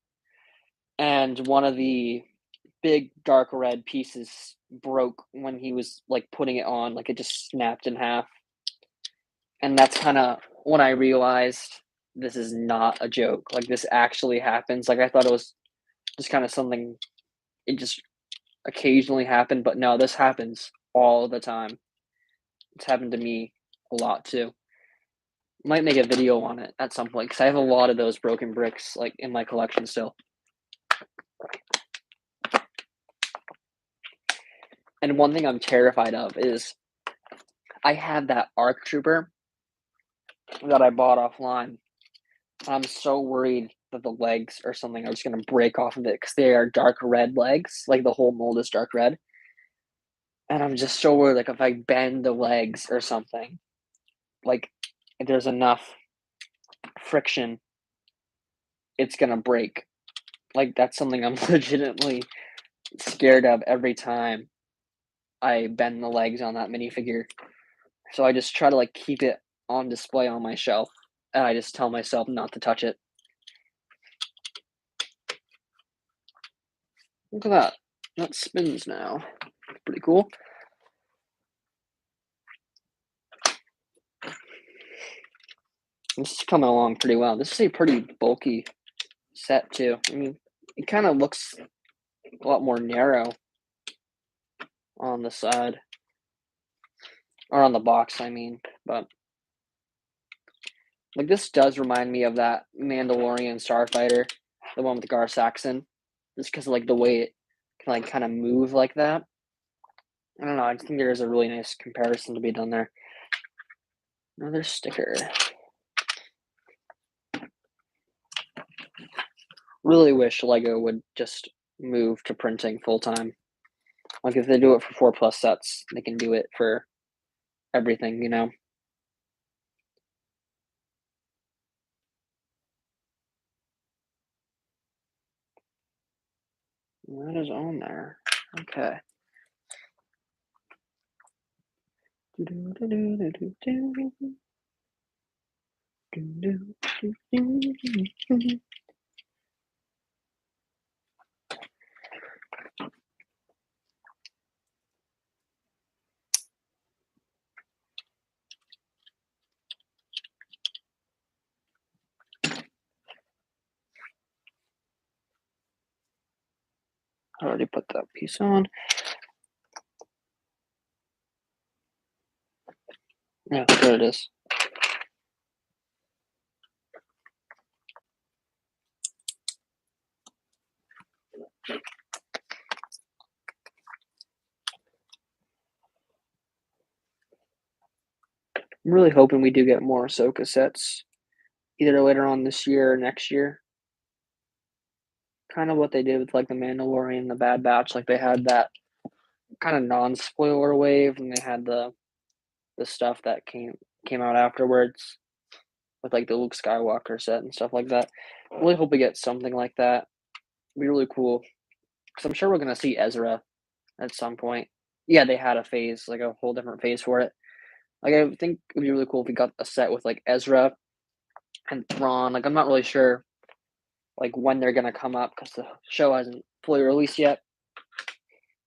and one of the big dark red pieces broke when he was like putting it on, like it just snapped in half. And that's kind of when I realized this is not a joke. Like this actually happens. Like I thought it was just kind of something it just occasionally happened, but no, this happens all the time. It's happened to me a lot too. Might make a video on it at some point because I have a lot of those broken bricks like in my collection still. And one thing I'm terrified of is I have that ARC Trooper that I bought offline. I'm so worried that the legs or something are just gonna break off of it because they are dark red legs, like the whole mold is dark red. And I'm just so worried, like if I bend the legs or something, like if there's enough friction, it's gonna break. Like that's something I'm legitimately scared of every time I bend the legs on that minifigure. So I just try to like keep it on display on my shelf, and I just tell myself not to touch it. Look at that. That spins now. Pretty cool. This is coming along pretty well. This is a pretty bulky set too. I mean, it kind of looks a lot more narrow on the side, or on the box, I mean. But like this does remind me of that Mandalorian Starfighter, the one with Gar Saxon, just because of like the way it can like kind of move like that. I don't know. I just think there is a really nice comparison to be done there. Another sticker. Really wish Lego would just move to printing full time. Like if they do it for 4+ sets, they can do it for everything, you know. That is on there. Okay. I already put that piece on. Yeah, there it is. I'm really hoping we do get more Ahsoka sets, either later on this year or next year. Kind of what they did with like the Mandalorian and the Bad Batch. Like they had that kind of non-spoiler wave, and they had the stuff that came out afterwards with like the Luke Skywalker set and stuff like that. I really hope we get something like that. It'd be really cool because I'm sure we're gonna see Ezra at some point. Yeah, they had a phase, like a whole different phase for it. Like I think it'd be really cool if we got a set with like Ezra and Thrawn. Like I'm not really sure like when they're gonna come up because the show hasn't fully released yet.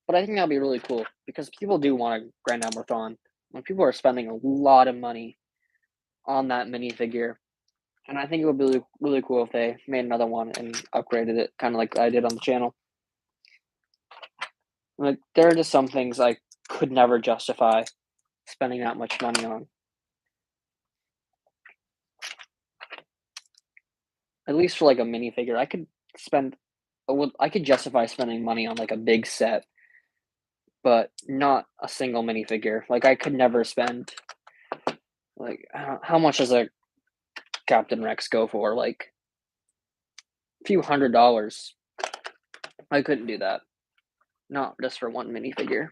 But I think that'd be really cool because people do want a Grand Admiral Thrawn. Like people are spending a lot of money on that minifigure, and I think it would be really, really cool if they made another one and upgraded it, kind of like I did on the channel. Like there are just some things I could never justify spending that much money on. At least for like a minifigure, I could spend. I could justify spending money on like a big set, but not a single minifigure. Like I could never spend like how much does a Captain Rex go for? Like a few $100s. I couldn't do that. Not just for one minifigure.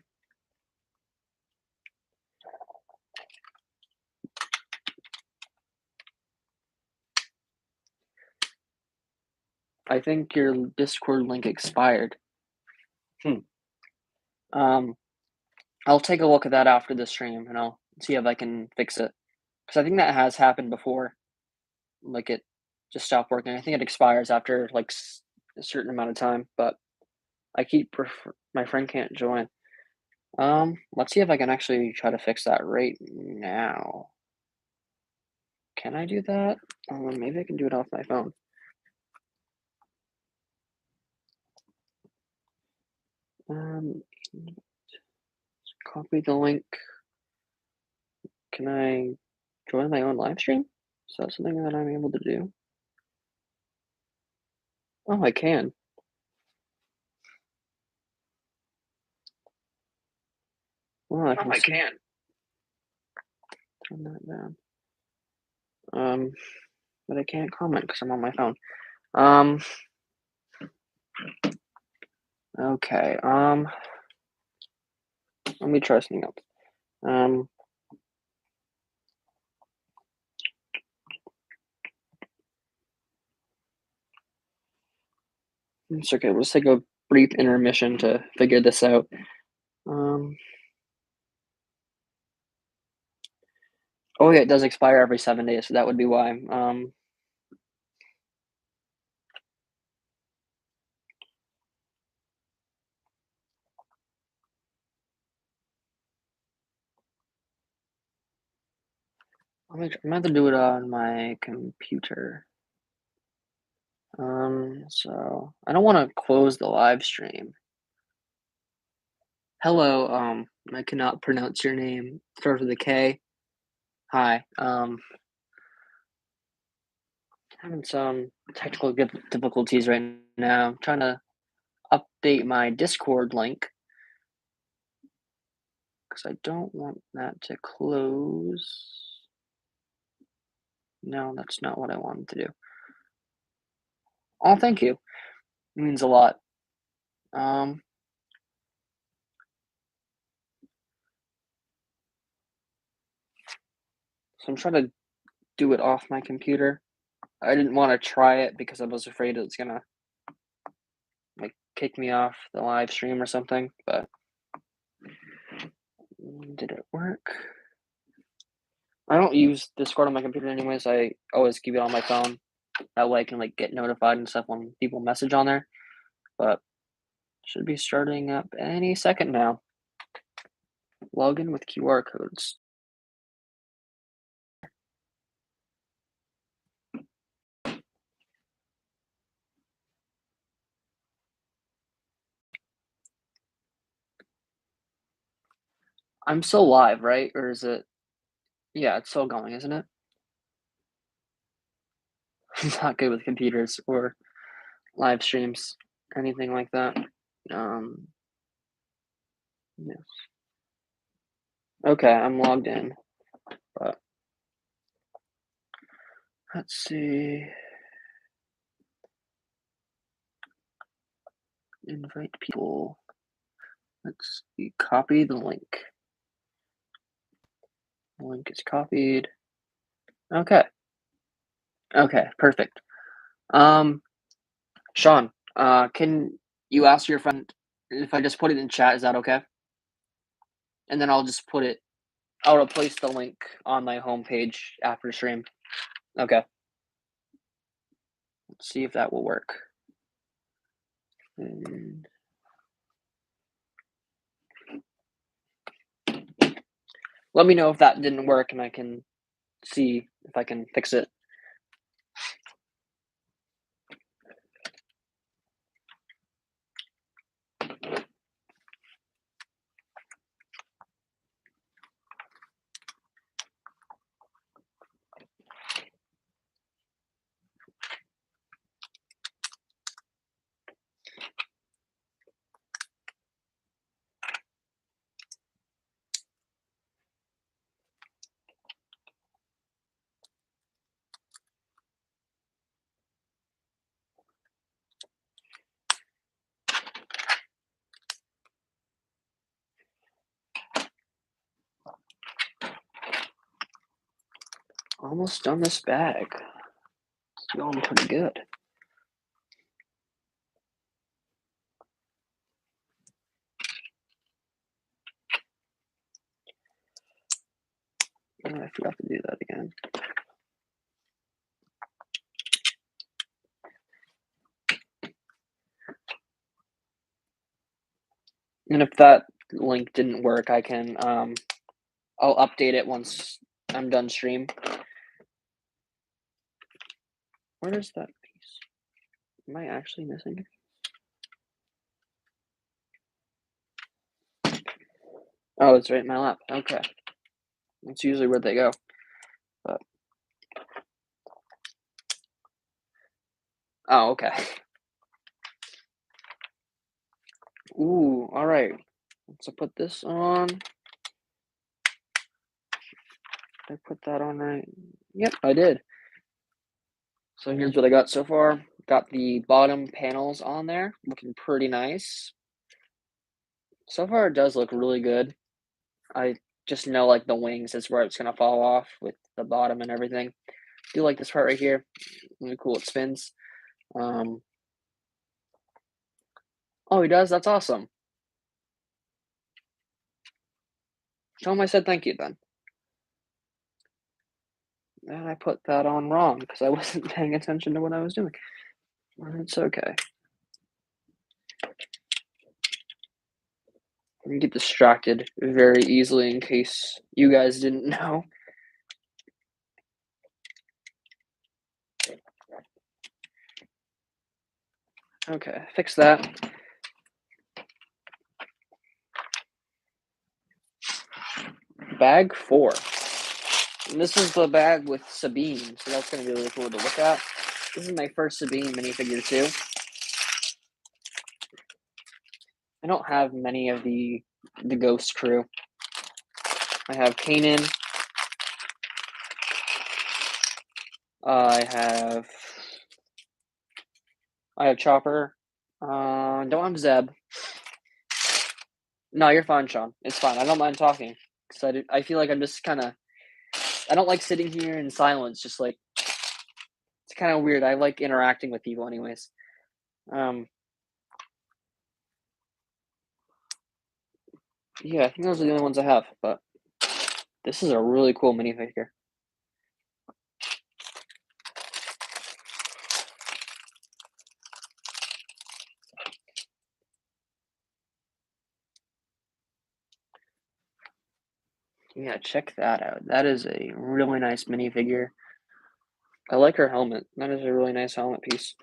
I think your Discord link expired. I'll take a look at that after the stream and I'll see if I can fix it. Because I think that has happened before. Like it just stopped working. I think it expires after like a certain amount of time, but I keep my friend can't join. Let's see if I can actually try to fix that right now. Can I do that? Maybe I can do it off my phone. Copy the link. Can I join my own live stream? Is that something that I'm able to do? Oh, I can. Well, I can. Turn that down. But I can't comment because I'm on my phone. Okay. Let me try something else. It's okay. We'll just take a brief intermission to figure this out. Oh yeah, it does expire every 7 days, so that would be why. I'm gonna have to do it on my computer. So I don't want to close the live stream. Hello, I cannot pronounce your name. Starts with a K. Hi. Having some technical difficulties right now. I'm trying to update my Discord link because I don't want that to close. No, that's not what I wanted to do. Oh, thank you. It means a lot. So I'm trying to do it off my computer. I didn't want to try it because I was afraid it's gonna like kick me off the live stream or something, but did it work? I don't use Discord on my computer anyways. I always keep it on my phone. That way I can like get notified and stuff when people message on there. But should be starting up any second now. Login with QR codes. I'm still live, right? Or is it? Yeah, it's still going, isn't it? I'm not good with computers or live streams, anything like that. Um, yeah. Okay, I'm logged in, but let's see. Invite people. Let's see. Copy the link. The link is copied. Okay. Okay, perfect. Um, Sean, can you ask your friend if I just put it in chat, is that okay? And then I'll just put it I'll replace the link on my homepage after stream. Okay. Let's see if that will work. And let me know if that didn't work and I can see if I can fix it. Almost done this bag. It's going pretty good. Oh, I forgot to do that again. And if that link didn't work, I can I'll update it once I'm done stream. Where is that piece? Am I actually missing it? Oh, it's right in my lap. Okay. That's usually where they go. But oh, okay. Ooh, all right. So put this on. Did I put that on right? Yep, I did. So here's what I got so far. Got the bottom panels on there, looking pretty nice. So far, it does look really good. I just know like the wings is where it's gonna fall off with the bottom and everything. Do like this part right here. Really cool. It spins. Um, oh, he does. That's awesome. Tell him I said thank you then. And I put that on wrong because I wasn't paying attention to what I was doing. It's okay. I can get distracted very easily in case you guys didn't know. Okay, fix that. Bag 4. And this is the bag with Sabine, so that's going to be really cool to look at. This is my first Sabine minifigure too. I don't have many of the Ghost crew. I have Kanan. I have Chopper. Don't have Zeb. No, you're fine, Sean. It's fine. I don't mind talking because I feel like I'm just kind of. I don't like sitting here in silence. Just like it's kind of weird. I like interacting with people, anyways. Yeah, I think those are the only ones I have. But this is a really cool minifigure. Yeah, check that out. That is a really nice minifigure. I like her helmet. That is a really nice helmet piece.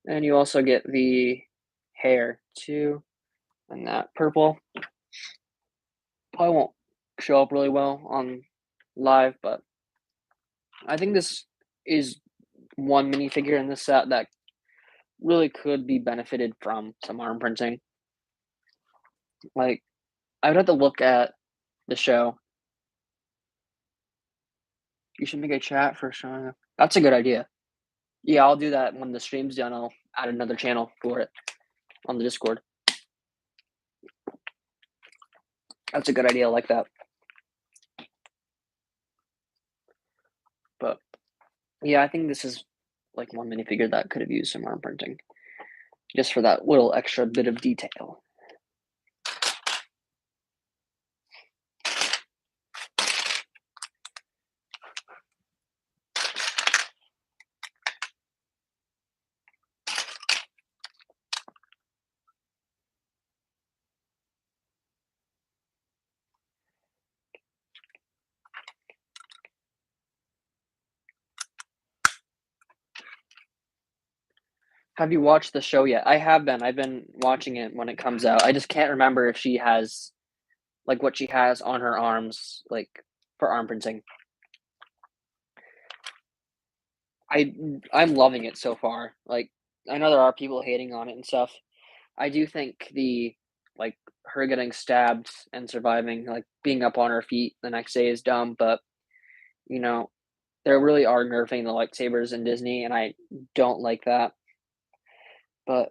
And you also get the hair too, and that purple. I won't show up really well on live, but I think this is one minifigure in the set that really could be benefited from some arm printing. Like, I would have to look at the show. You should make a chat for showing up. That's a good idea. Yeah, I'll do that when the stream's done. I'll add another channel for it on the Discord. That's a good idea. I like that. But yeah, I think this is like one minifigure that could have used some arm printing just for that little extra bit of detail. Have you watched the show yet? I have been. I've been watching it when it comes out. I just can't remember if she has like what she has on her arms, like for arm printing. I'm loving it so far. Like I know there are people hating on it and stuff. I do think the like her getting stabbed and surviving, like being up on her feet the next day is dumb, but you know, they really are nerfing the lightsabers in Disney and I don't like that. But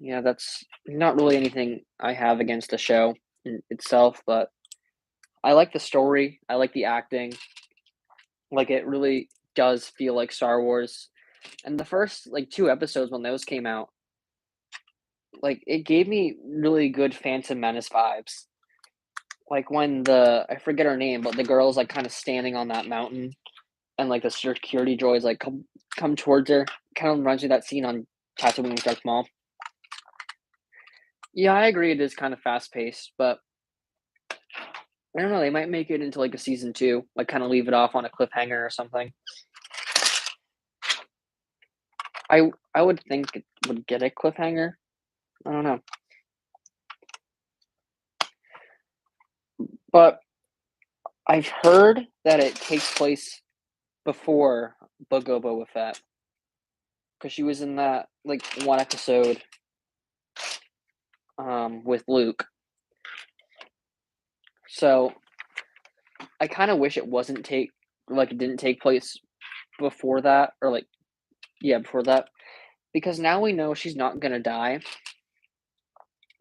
yeah, that's not really anything I have against the show in itself, but I like the story, I like the acting. Like it really does feel like Star Wars. And the first like 2 episodes when those came out, like it gave me really good Phantom Menace vibes. Like when I forget her name, but the girl's like kind of standing on that mountain and like the security droids like come towards her. Kind of reminds me of that scene on Tatooine Darth Maul. Yeah, I agree it is kind of fast paced, but I don't know, they might make it into like a season 2, like kind of leave it off on a cliffhanger or something. I would think it would get a cliffhanger. I don't know. But I've heard that it takes place before Book of Boba Fett because she was in that like one episode with Luke. So I kind of wish it it didn't take place before that or like yeah before that because now we know she's not gonna die,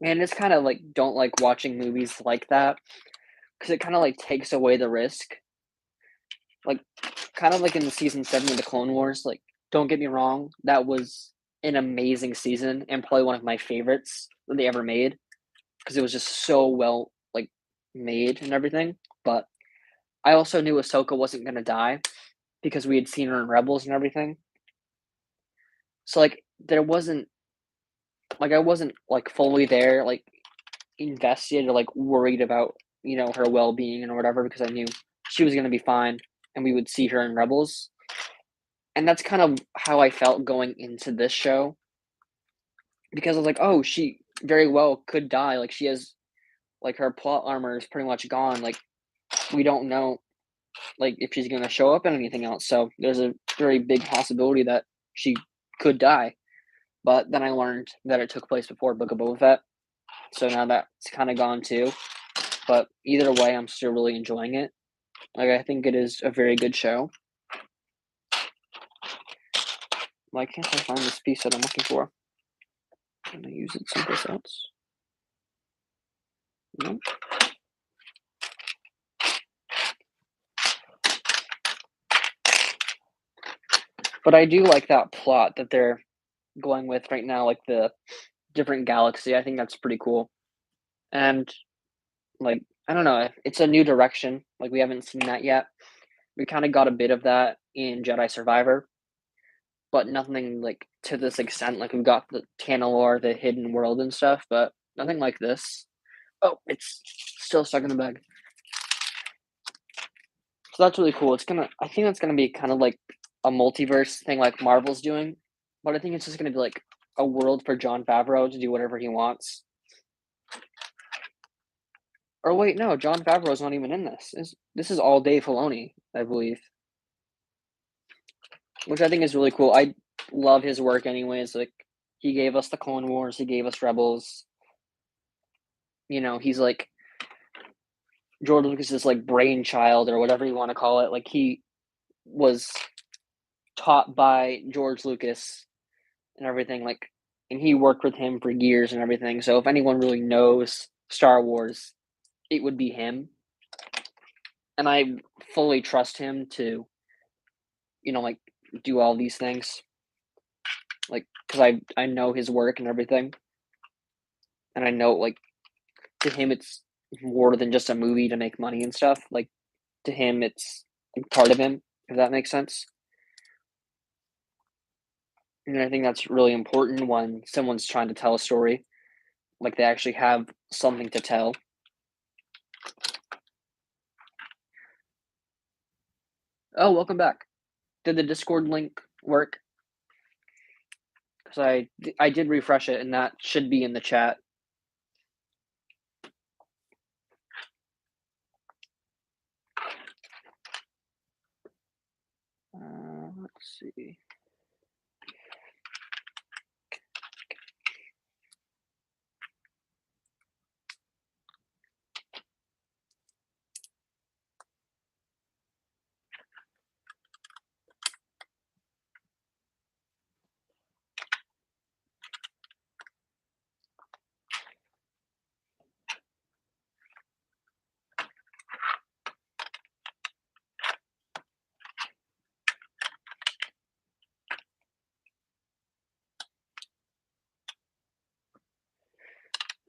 and it's kind of like don't like watching movies like that because it kind of like takes away the risk. Like kind of like in the season 7 of the Clone Wars. Like don't get me wrong, that was an amazing season and probably one of my favorites that they ever made because it was just so well like made and everything. But I also knew Ahsoka wasn't gonna die because we had seen her in Rebels and everything. So like there wasn't like I wasn't like fully there, like invested or like worried about, her well being and whatever because I knew she was gonna be fine and we would see her in Rebels. And that's kind of how I felt going into this show because I was like, oh, she very well could die. Like she has like her plot armor is pretty much gone. Like we don't know like if she's gonna show up in anything else. So there's a very big possibility that she could die. But then I learned that it took place before Book of Boba Fett. So now that's kind of gone too. But either way, I'm still really enjoying it. Like I think it is a very good show. Why can't I find this piece that I'm looking for? Can I use it someplace else? No. But I do like that plot that they're going with right now, like the different galaxy. I think that's pretty cool. And like I don't know, it's a new direction. Like we haven't seen that yet. We kind of got a bit of that in Jedi Survivor, but nothing like to this extent. Like we've got the Tano, the hidden world and stuff, but nothing like this. Oh, it's still stuck in the bag. So that's really cool. I think that's gonna be kind of like a multiverse thing like Marvel's doing, but I think it's just gonna be like a world for Jon Favreau to do whatever he wants. Or wait, no, Jon Favreau's not even in this. This is all Dave Filoni, I believe, which I think is really cool. I love his work anyways. Like, he gave us the Clone Wars, he gave us Rebels. You know, he's like George Lucas's like brainchild or whatever you want to call it. Like, he was taught by George Lucas and everything. Like, and he worked with him for years and everything. So if anyone really knows Star Wars, it would be him. And I fully trust him to, like, do all these things. Like, because I know his work and everything. And I know, like, to him, it's more than just a movie to make money and stuff. Like, to him, it's like part of him, if that makes sense. And I think that's really important when someone's trying to tell a story. Like, they actually have something to tell. Oh, welcome back. Did the Discord link work? Because I did refresh it, and that should be in the chat. Let's see.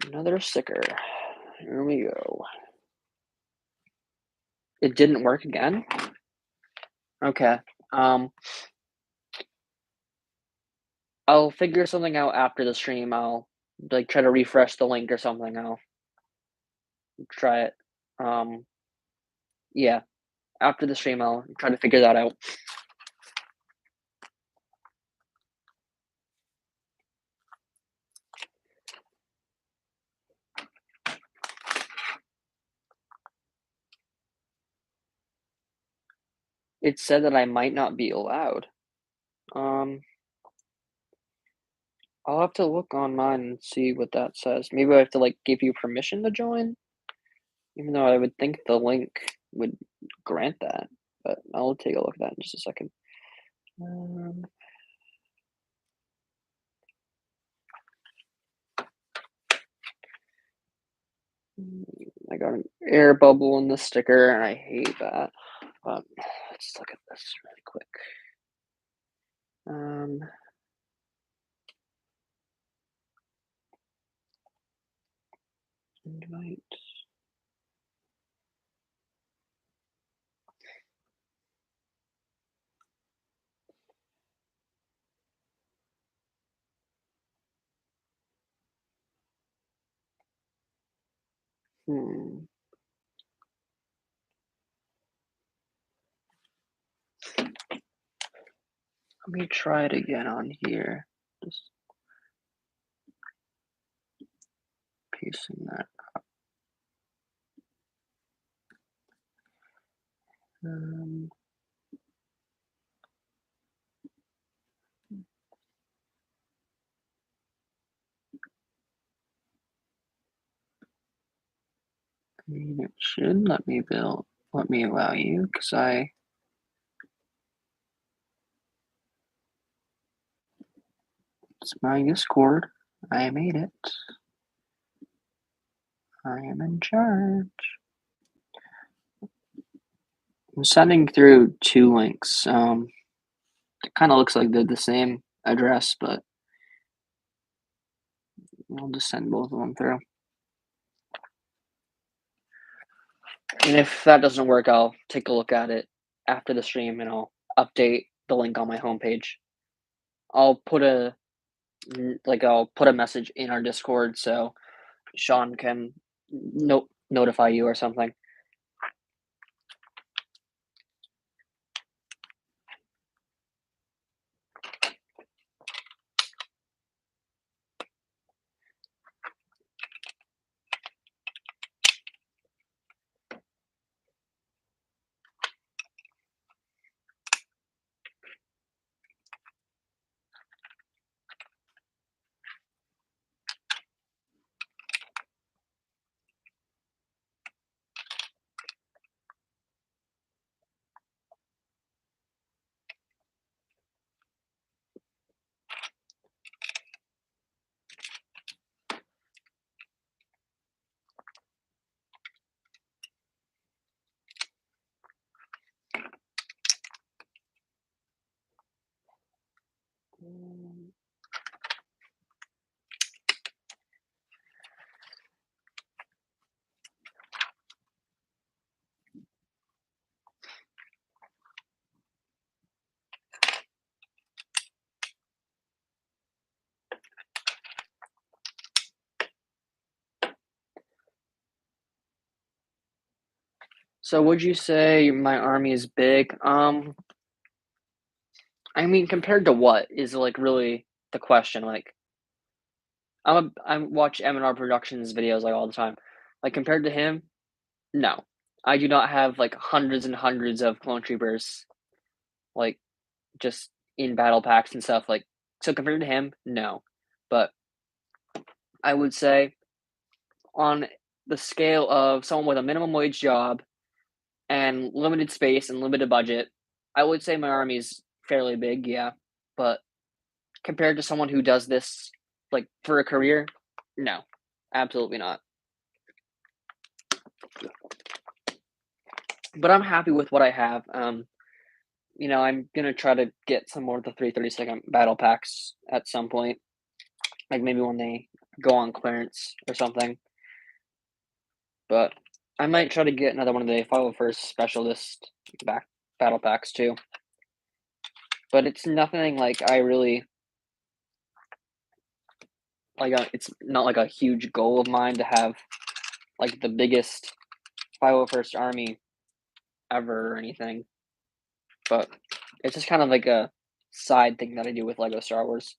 Another sticker. Here we go. It didn't work again? Okay. I'll figure something out after the stream. I'll like try to refresh the link or something. I'll try it. Yeah. After the stream, I'll try to figure that out. It said that I might not be allowed. I'll have to look online and see what that says. Maybe I have to like give you permission to join, even though I would think the link would grant that. But I'll take a look at that in just a second. I got an air bubble in the sticker, and I hate that. But let's look at this really quick. Invite. Let me try it again on here. Just pasting that up. I mean, it should let me allow you, because it's my Discord. I made it. I am in charge. I'm sending through 2 links. It kind of looks like they're the same address, but I'll just send both of them through. And if that doesn't work, I'll take a look at it after the stream, and I'll update the link on my homepage. I'll put a message in our Discord so Sean can notify you or something. So would you say my army is big? I mean, compared to what is like really the question. Like, I watch M&R Productions videos like all the time. Like compared to him, no, I do not have like hundreds and hundreds of clone troopers, like just in battle packs and stuff. Like, so compared to him, no. But I would say on the scale of someone with a minimum wage job and limited space and limited budget, I would say my army is fairly big, yeah. But compared to someone who does this like for a career, no, absolutely not. But I'm happy with what I have. I'm gonna try to get some more of the 332nd battle packs at some point, like maybe when they go on clearance or something. But I might try to get another one of the 501st specialist back battle packs too. But it's nothing like I really like. It's not like a huge goal of mine to have like the biggest 501st army ever or anything. But it's just kind of like a side thing that I do with Lego Star Wars.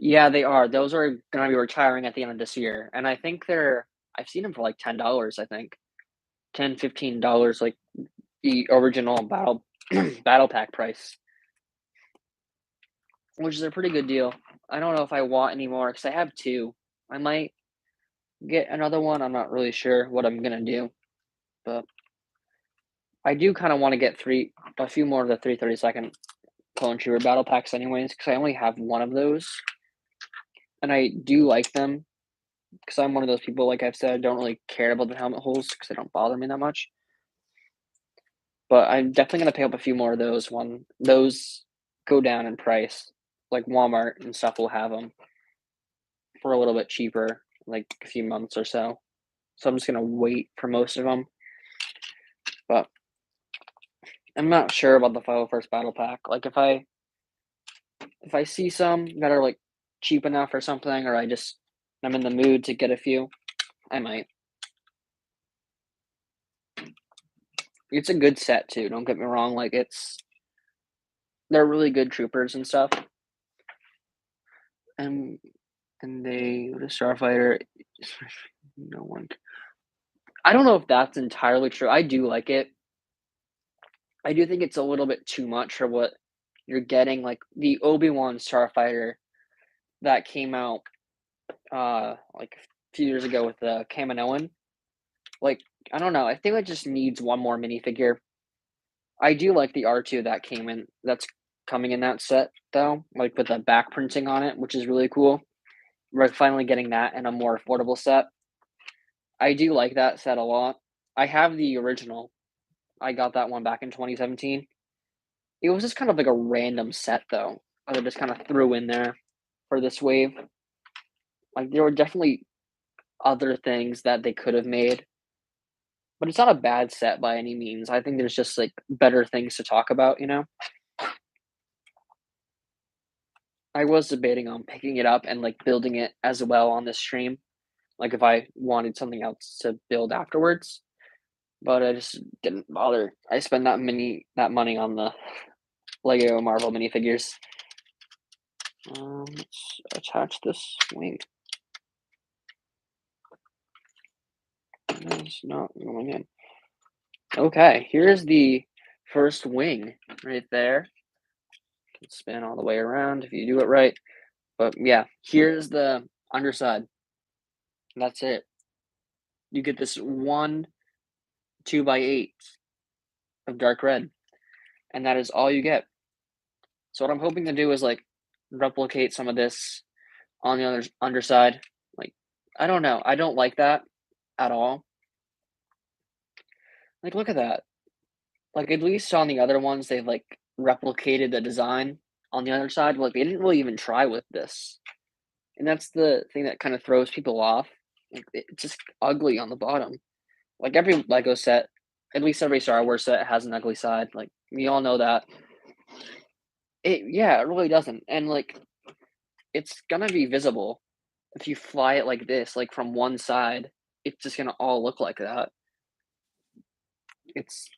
Yeah, they are. Those are gonna be retiring at the end of this year, and I think I've seen them for like $10, I think. 10, $15, like the original battle pack price, which is a pretty good deal. I don't know if I want any more because I have 2. I might get another one, I'm not really sure what I'm gonna do, but I do kinda wanna get a few more of the 332nd Clone Trooper battle packs anyways, because I only have 1 of those, and I do like them because I'm one of those people, like I've said, don't really care about the helmet holes because they don't bother me that much. But I'm definitely gonna pick up a few more of those when those go down in price. Like Walmart and stuff will have them for a little bit cheaper, like a few months or so. So I'm just gonna wait for most of them. But I'm not sure about the 501st battle pack. Like if I see some that are like cheap enough or something, or I'm in the mood to get a few, I might. It's a good set too. Don't get me wrong. Like they're really good troopers and stuff. And the Starfighter, no one. I don't know if that's entirely true. I do like it. I do think it's a little bit too much for what you're getting. Like the Obi-Wan Starfighter that came out like a few years ago with the Kaminoan. Like I don't know. I think it just needs one more minifigure. I do like the R2 that's coming in that set though, like with the back printing on it, which is really cool. We're finally getting that in a more affordable set. I do like that set a lot. I have the original. I got that one back in 2017. It was just kind of like a random set though, that I just kind of threw in there for this wave. Like there were definitely other things that they could have made, but it's not a bad set by any means. I think there's just like better things to talk about. I was debating on picking it up and like building it as well on this stream, like if I wanted something else to build afterwards, but I just didn't bother. I spent that money on the Lego Marvel minifigures. Let's attach this wing. It's not going in. Okay, here's the first wing right there. Spin all the way around if you do it right. But yeah, here's the underside. That's it. You get this one 2x8 of dark red, and that is all you get. So what I'm hoping to do is like replicate some of this on the other underside. Like, I don't know. I don't like that at all. Like, look at that. Like, at least on the other ones, they've like replicated the design on the other side. Like, they didn't really even try with this. And that's the thing that kind of throws people off. Like, it's just ugly on the bottom. Like, every Lego set, at least every Star Wars set has an ugly side. Like, we all know that. Yeah, it really doesn't. And like, it's gonna be visible if you fly it like this, like from one side. It's just gonna all look like that. It's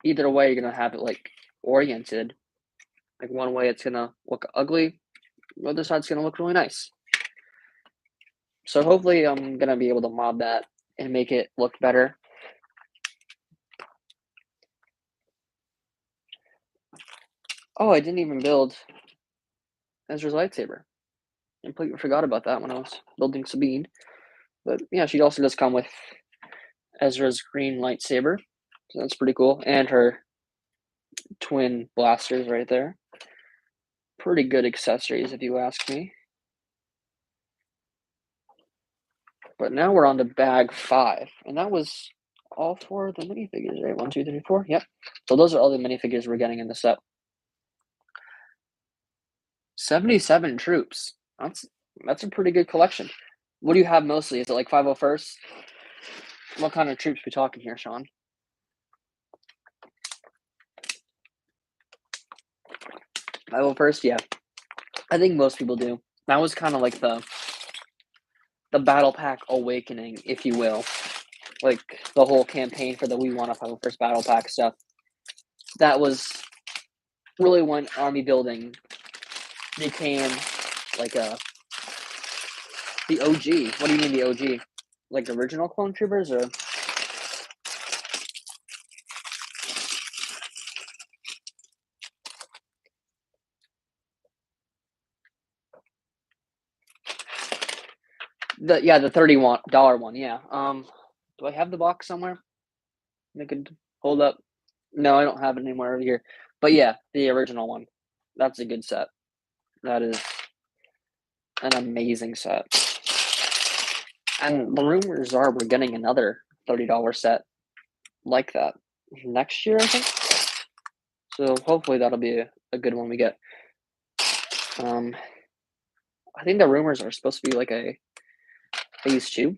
either way, you're gonna have it like oriented. Like one way, it's gonna look ugly. The other side's gonna look really nice. So hopefully, I'm gonna be able to mod that and make it look better. Oh, I didn't even build Ezra's lightsaber. I completely forgot about that when I was building Sabine. But yeah, she also does come with Ezra's green lightsaber. So that's pretty cool. And her twin blasters right there. Pretty good accessories, if you ask me. But now we're on to bag 5. And that was all 4 of the minifigures, right? 1, 2, 3, 4. Yep. So those are all the minifigures we're getting in the set. 77 troops. That's a pretty good collection. What do you have mostly? Is it like 501st? What kind of troops we talking here, Sean? 501st, yeah. I think most people do. That was kind of like the battle pack awakening, if you will. Like the whole campaign for the We Want a 501st battle pack stuff. That was really when army building became like the OG. What do you mean the OG? Like original clone troopers or? The $30 one, yeah. Do I have the box somewhere? I could hold up. No, I don't have it anywhere over here. But yeah, the original one. That's a good set. That is an amazing set. And the rumors are we're getting another $30 set like that next year, I think. So hopefully that'll be a good one we get. I think the rumors are supposed to be like a phase 2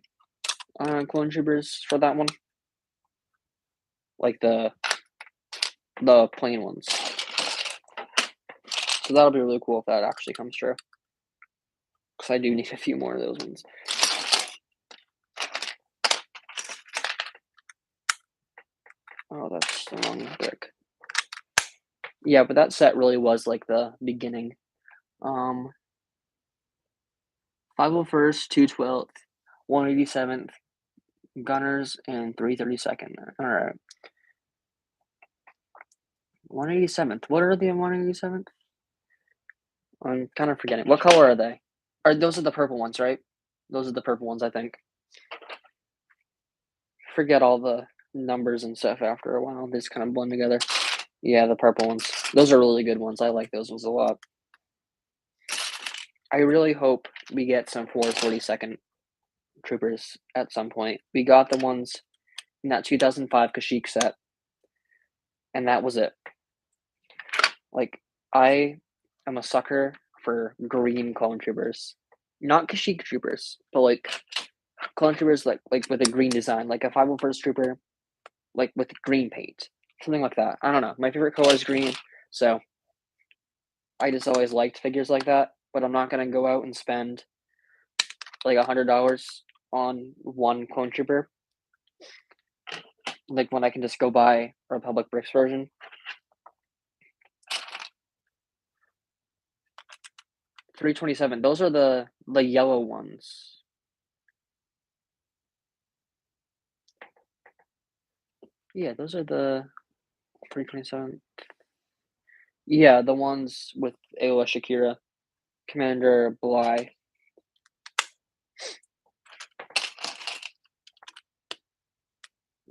clone troopers for that one. Like the plain ones. So that'll be really cool if that actually comes true. Because I do need a few more of those ones. Oh, that's the wrong brick. Yeah, but that set really was like the beginning. 501st, 212th, 187th, Gunners, and 332nd. Alright. 187th. What are the 187th? I'm kind of forgetting. What color are they? Those are the purple ones, right? Those are the purple ones, I think. Forget all the numbers and stuff after a while. They just kind of blend together. Yeah, the purple ones. Those are really good ones. I like those ones a lot. I really hope we get some 442nd troopers at some point. We got the ones in that 2005 Kashyyyk set, and that was it. Like, I am a sucker for green clone troopers. Not Kashyyyk troopers, but like clone troopers like with a green design, like a 501st trooper, like with green paint. Something like that. I don't know. My favorite color is green, so I just always liked figures like that, but I'm not gonna go out and spend like $100 on one clone trooper. Like when I can just go buy a Republic Bricks version. 327. Those are the yellow ones. Yeah, those are the 327. Yeah, the ones with Ayla Shakira, Commander Bly.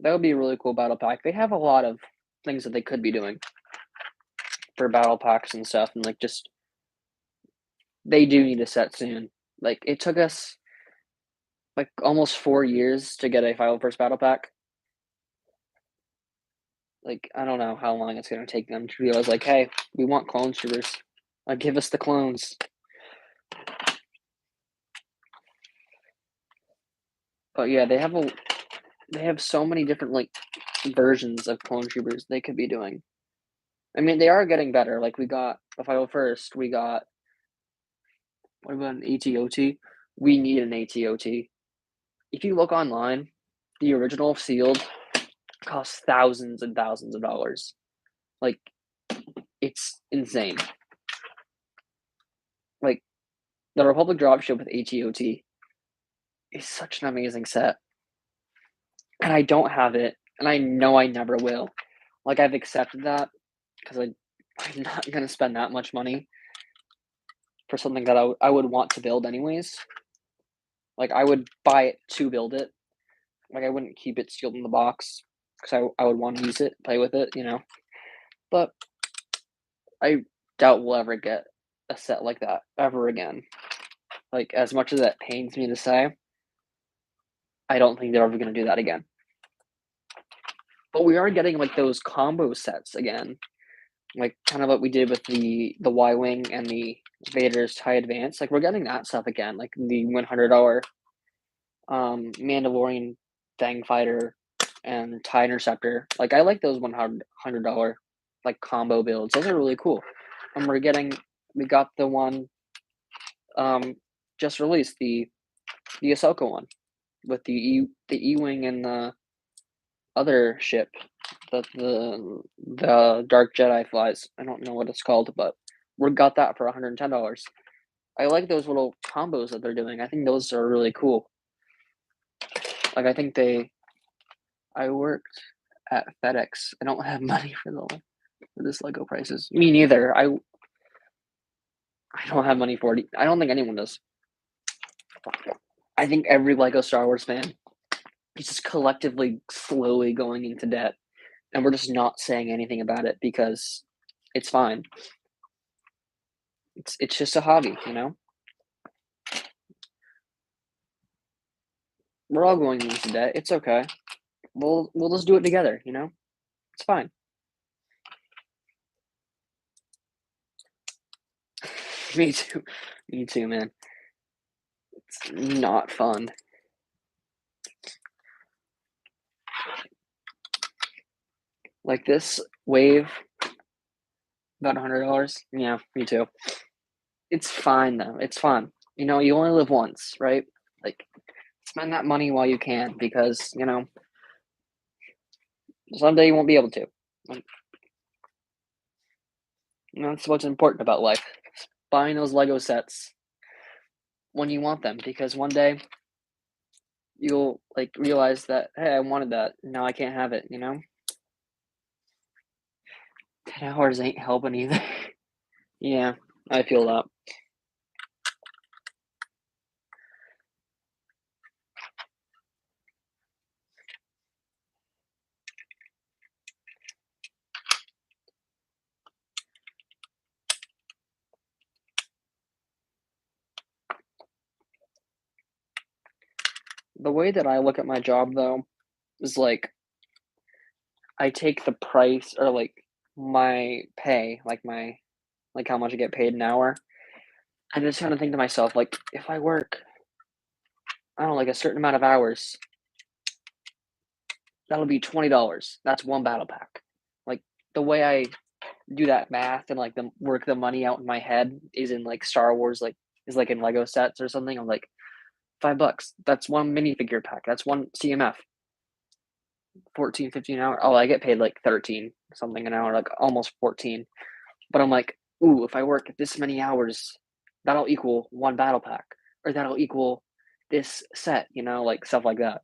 That would be a really cool battle pack. They have a lot of things that they could be doing for battle packs and stuff, and like just they do need a set soon. Like it took us like almost 4 years to get a Final First battle pack. Like I don't know how long it's gonna take them to realize like, hey, we want clone troopers. Like give us the clones. But yeah, they have so many different like versions of clone troopers they could be doing. I mean, they are getting better. Like we got the Final First, we got what about an ATOT? We need an ATOT. If you look online, the original sealed costs thousands and thousands of dollars. Like it's insane. Like the Republic dropship with ATOT is such an amazing set, and I don't have it, and I know I never will. Like I've accepted that because I'm not gonna spend that much money for something that I would want to build anyways. Like I would buy it to build it. Like I wouldn't keep it sealed in the box because I would want to use it, play with it, you know. But I doubt we'll ever get a set like that ever again. Like as much as that pains me to say, I don't think they're ever going to do that again. But we are getting like those combo sets again, like kind of what we did with the Y wing and the Vader's TIE Advance. Like we're getting that stuff again, like the $100 Mandalorian Fang Fighter and TIE Interceptor. Like I like those $100 like combo builds. Those are really cool. And we got the one just released the Ahsoka one with the E wing and the other ship that the Dark Jedi flies. I don't know what it's called, but we got that for $110. I like those little combos that they're doing. I think those are really cool. Like I think I worked at FedEx. I don't have money for this Lego prices. Me neither. I don't have money for it. I don't think anyone does. I think every Lego Star Wars fan is just collectively slowly going into debt, and we're just not saying anything about it because it's fine. It's just a hobby, you know. We're all going into debt. It's okay. We'll just do it together, you know. It's fine. Me too. Me too, man. It's not fun. Like this wave, about $100. Yeah, me too. It's fine though. It's fun. You know, you only live once, right? Like, spend that money while you can because you know someday you won't be able to. Like, you know, that's what's important about life. Buying those Lego sets when you want them because one day you'll like realize that hey, I wanted that. Now I can't have it. You know, 10 hours ain't helping either. Yeah, I feel that. The way that I look at my job though is like I take the price or like my pay, like how much I get paid an hour. I just kind of think to myself, like, if I work, I don't know, like a certain amount of hours, that'll be $20. That's one battle pack. Like the way I do that math and like the work the money out in my head is in like Star Wars, like is like in Lego sets or something. I'm like $5. That's one minifigure pack. That's one CMF. 14, 15 an hour. Oh, I get paid like 13 something an hour, like almost 14. But I'm like, ooh, if I work this many hours, that'll equal one battle pack, or that'll equal this set, you know, like stuff like that.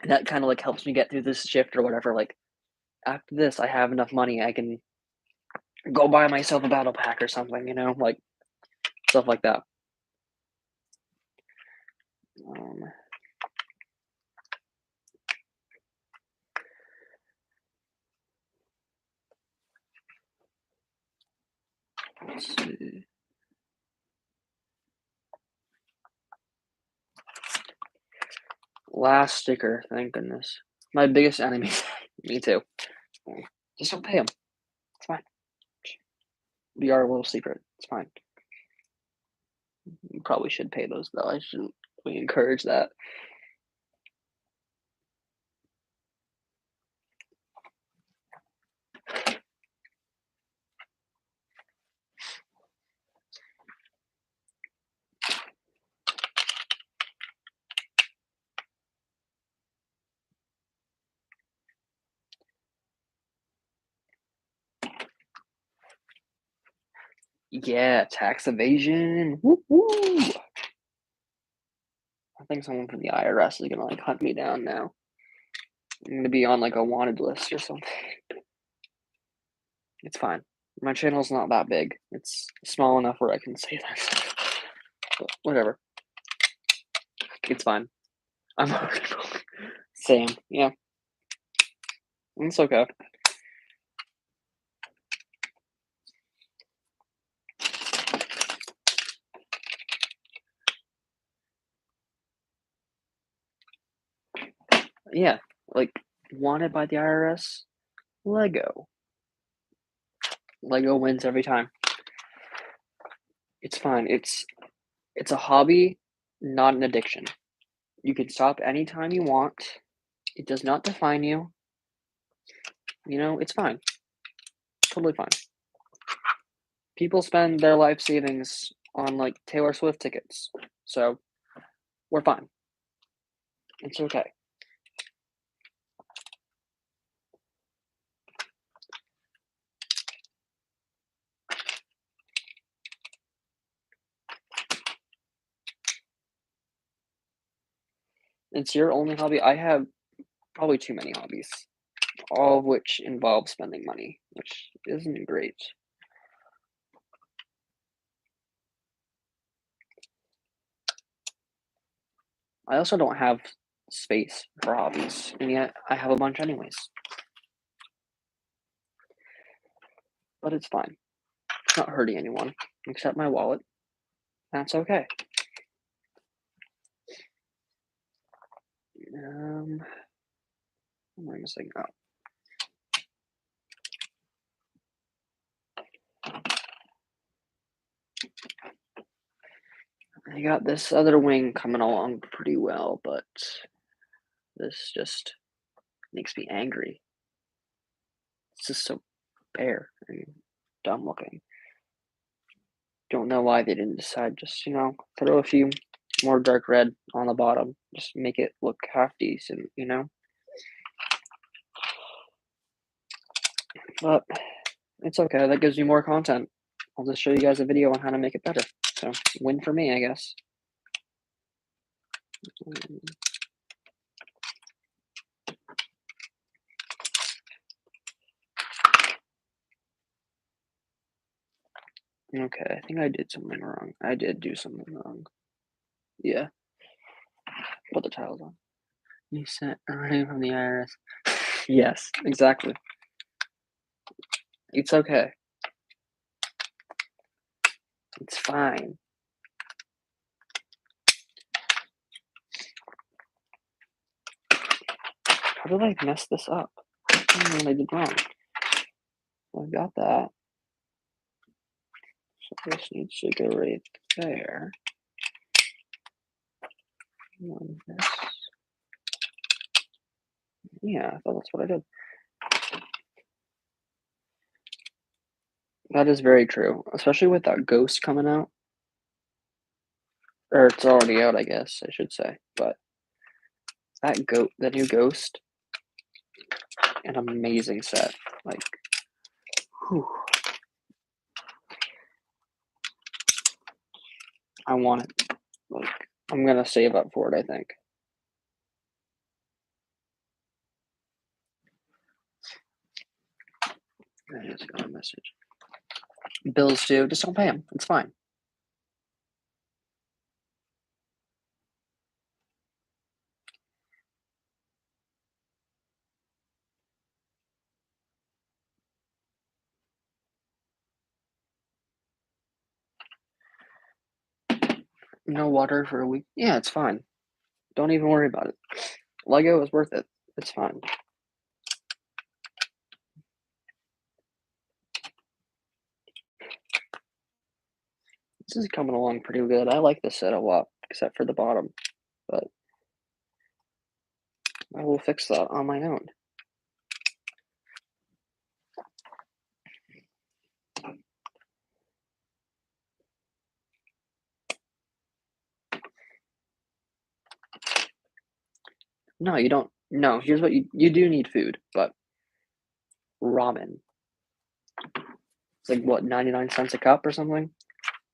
And that kind of like helps me get through this shift or whatever. Like after this, I have enough money. I can go buy myself a battle pack or something, like stuff like that. Let's see. Last sticker, thank goodness. My biggest enemy. Me too. Just don't pay him. It's fine. Be our little secret. It's fine. You probably should pay those though. I shouldn't really encourage that. Yeah, tax evasion. Woo woo. I think someone from the IRS is gonna like hunt me down now. I'm gonna be on like a wanted list or something. It's fine. My channel's not that big. It's small enough where I can say that. But whatever. It's fine. I'm already broke. Same. Yeah. It's okay. Yeah. Like wanted by the IRS. Lego. Lego wins every time. It's fine. It's a hobby, not an addiction. You can stop anytime you want. It does not define you. It's fine. Totally fine. People spend their life savings on like Taylor Swift tickets. So we're fine. It's okay. It's your only hobby. I have probably too many hobbies, all of which involve spending money, which isn't great. I also don't have space for hobbies, and yet I have a bunch anyways. But it's fine. It's not hurting anyone except my wallet. That's okay. What am I missing? Oh. I got this other wing coming along pretty well, but this just makes me angry. It's just so bare and dumb looking. Don't know why they didn't decide just, throw a few more dark red on the bottom. Just make it look half decent, But it's okay. That gives me more content. I'll just show you guys a video on how to make it better. So, win for me, I guess. Okay, I think I did something wrong. I did do something wrong. Yeah. Put the tiles on. You sent running from the IRS. Yes, exactly. It's okay. It's fine. How did I mess this up? I don't know what I did wrong. Well, I got that. So this needs to go right there. And this. Yeah, I thought that's what I did. That is very true, especially with that ghost coming out. Or it's already out, I guess, I should say. But the new ghost, an amazing set. Like, whew. I want it. Like, I'm gonna save up for it, I think. I just got a message. Bills too. Just don't pay them. It's fine. No water for a week. Yeah, it's fine. Don't even worry about it. Lego is worth it. It's fine. This is coming along pretty good. I like this set a lot, except for the bottom. But I will fix that on my own. No, you don't. No, here's what you do need food, but ramen. It's like what, 99 cents a cup or something?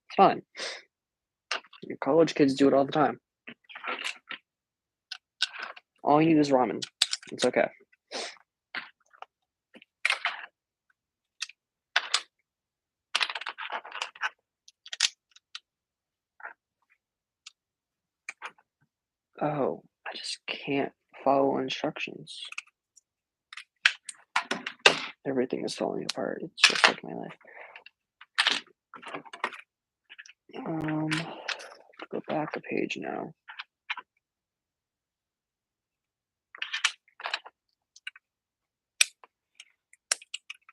It's fine. Your college kids do it all the time. All you need is ramen. It's okay. Oh, I just can't follow instructions. Everything is falling apart. It's just like my life. Go back a page now.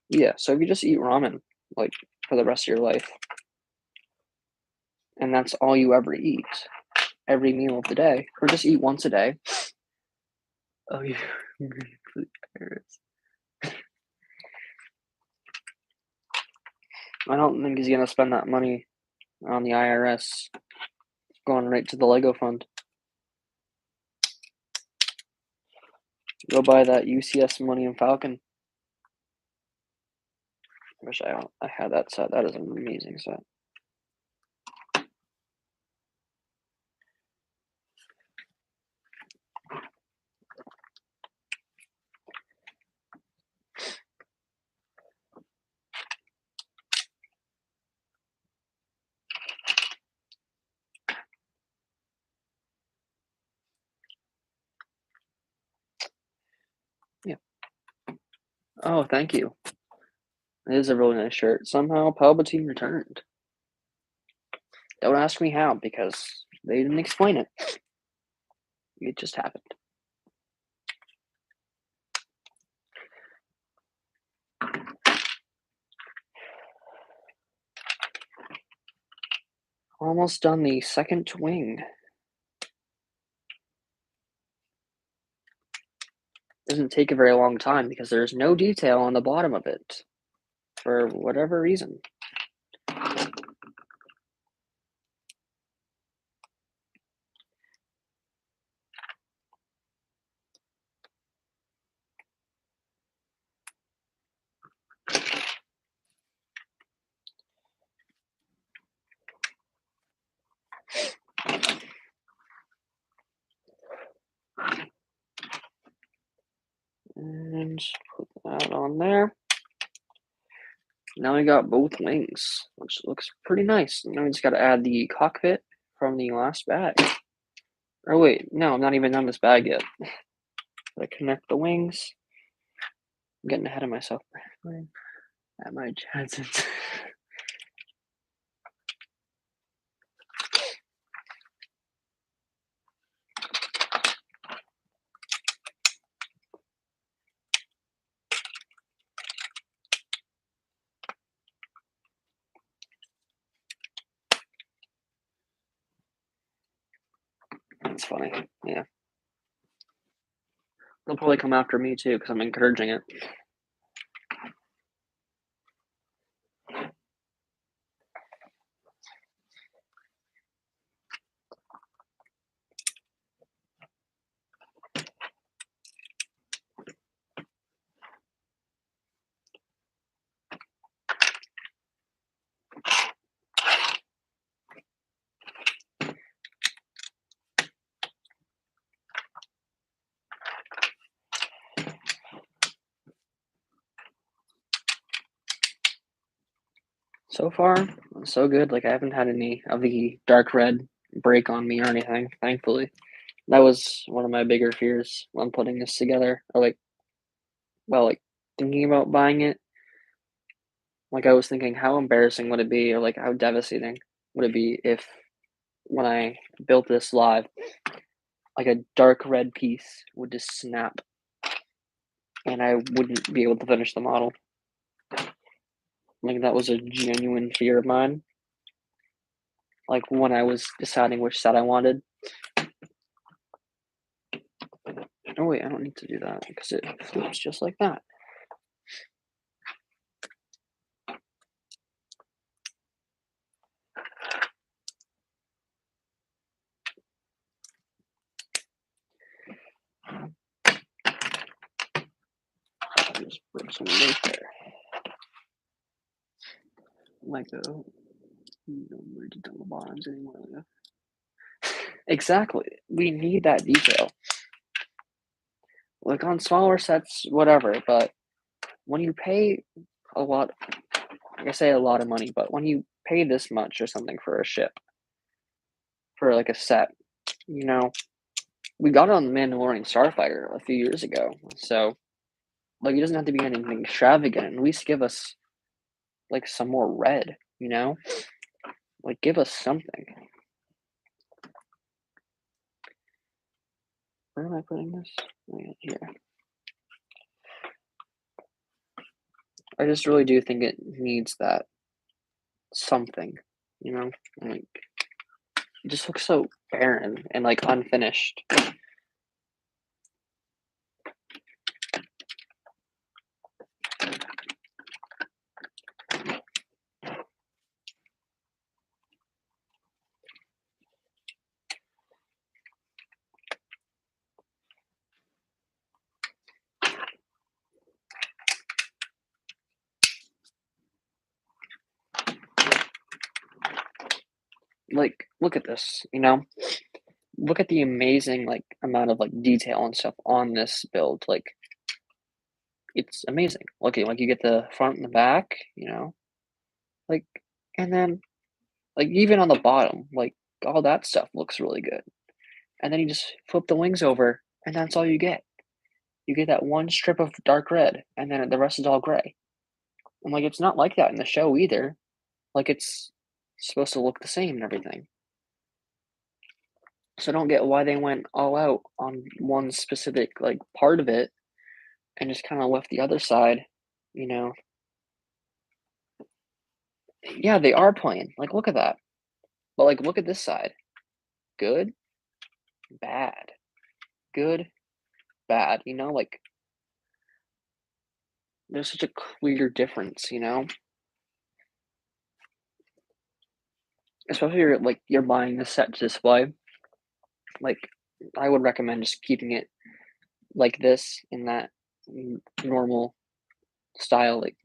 Yeah, so if you just eat ramen, like, for the rest of your life, and that's all you ever eat, every meal of the day, or just eat once a day. Oh, you're hungry for the carrots. I don't think he's gonna spend that money on the IRS, going right to the Lego fund. Go buy that UCS Millennium Falcon. I wish I had that set. That is an amazing set. Yeah. Oh, thank you. It is a really nice shirt. Somehow Palpatine returned. Don't ask me how, because they didn't explain it. It just happened. Almost done the second wing. Doesn't take a very long time because there's no detail on the bottom of it, for whatever reason. And put that on there. Now we got both wings, which looks pretty nice. Now we just got to add the cockpit from the last bag. Oh wait, no, I'm not even on this bag yet. I connect the wings. I'm getting ahead of myself. At my chances. That's funny. Yeah. They'll probably come after me too because I'm encouraging it. So far, so good. Like I haven't had any of the dark red break on me or anything, thankfully. That was one of my bigger fears when putting this together. Or like thinking about buying it. Like I was thinking, how embarrassing would it be, or like how devastating would it be if when I built this live, like a dark red piece would just snap and I wouldn't be able to finish the model. Like that was a genuine fear of mine. Like when I was deciding which set I wanted. Oh wait, I don't need to do that because it flips just like that. I'll just break some right there. Lego, no more double bonds anymore. Lego. Exactly. We need that detail. Like on smaller sets, whatever, but when you pay a lot, like I say a lot of money, but when you pay this much or something for a ship, for like a set, you know, we got it on the Mandalorian Starfighter a few years ago. So, like, it doesn't have to be anything extravagant. At least give us, like, some more red, you know? Like, give us something. Where am I putting this? Oh, yeah, here. I just really do think it needs that something, you know? Like, it just looks so barren and, like, unfinished. Like, look at this, you know? Look at the amazing, like, amount of, like, detail and stuff on this build. Like, it's amazing. Looking like you get the front and the back, you know? Like, and then, like, even on the bottom, like, all that stuff looks really good. And then you just flip the wings over, and that's all you get. You get that one strip of dark red, and then the rest is all gray. And, like, it's not like that in the show either. Like, it's supposed to look the same and everything. So I don't get why they went all out on one specific, like, part of it and just kinda left the other side, you know? Yeah, they are plain. Like, look at that. But, like, look at this side. Good, bad. Good, bad, you know? Like, there's such a clear difference, you know? Especially if you're buying the set to display. Like, I would recommend just keeping it like this in that normal style. Like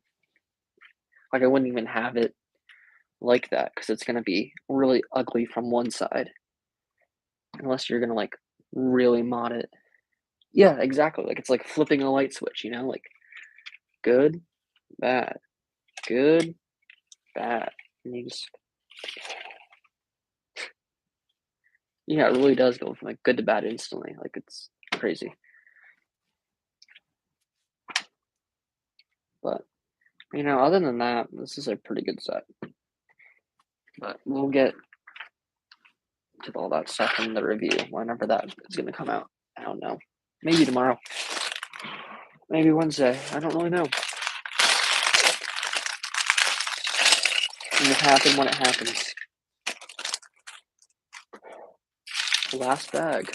I wouldn't even have it like that because it's gonna be really ugly from one side unless you're gonna like really mod it. Yeah, exactly. Like it's like flipping a light switch, you know, like good, bad, good, bad. And you just yeah, it really does go from like good to bad instantly. Like it's crazy. But you know, other than that, this is a pretty good set. But we'll get to all that stuff in the review whenever that is going to come out. I don't know. Maybe tomorrow. Maybe Wednesday. I don't really know. It'll happen when it happens. Last bag.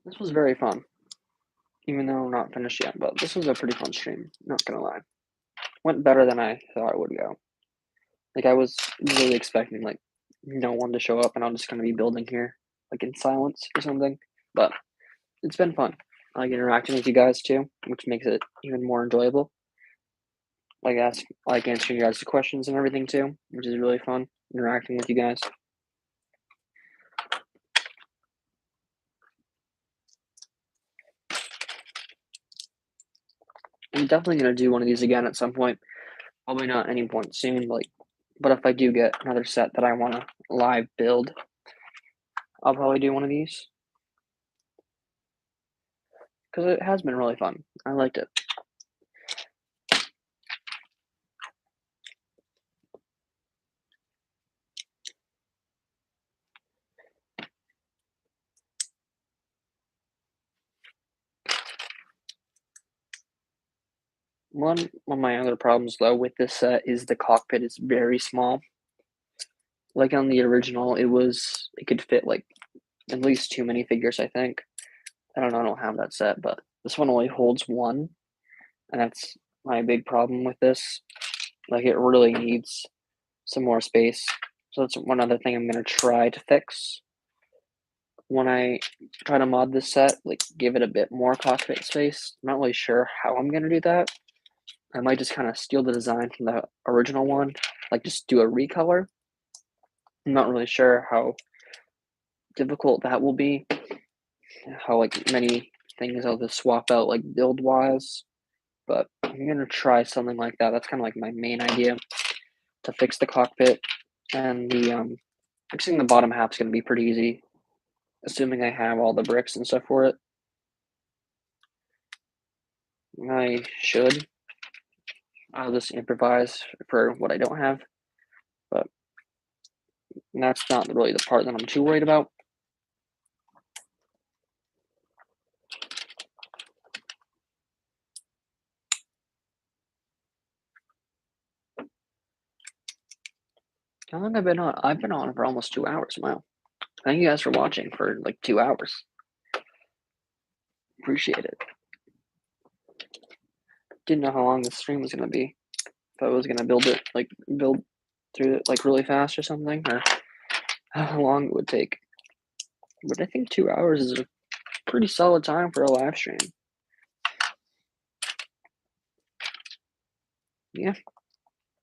This was very fun. Even though I'm not finished yet, but this was a pretty fun stream, not gonna lie. Went better than I thought it would go. Like I was really expecting like no one to show up and I'm just gonna be building here. like in silence or something. But it's been fun. I like interacting with you guys too, which makes it even more enjoyable. Like answering you guys' questions and everything too, which is really fun interacting with you guys. I'm definitely gonna do one of these again at some point. Probably not any point soon, but if I do get another set that I want to live build, I'll probably do one of these because it has been really fun. I liked it. One of my other problems though with this set is the cockpit is very small. Like on the original, it could fit like at least two minifigures, I think. I don't know, I don't have that set, but this one only holds one, and that's my big problem with this. Like it really needs some more space. So that's one other thing I'm gonna try to fix when I try to mod this set, like give it a bit more cockpit space. I'm not really sure how I'm gonna do that. I might just kind of steal the design from the original one, like just do a recolor. I'm not really sure how difficult that will be, how like many things I'll just swap out like build wise, but I'm gonna try something like that. That's kind of like my main idea to fix the cockpit, and the fixing the bottom half is gonna be pretty easy, assuming I have all the bricks and stuff for it. I should. I'll just improvise for what I don't have, but that's not really the part that I'm too worried about. How long have I been on? I've been on for almost 2 hours. Wow. Thank you guys for watching for like 2 hours. Appreciate it. Didn't know how long this stream was gonna be. If I was gonna build through it like really fast or something, or how long it would take. But I think 2 hours is a pretty solid time for a live stream. Yeah.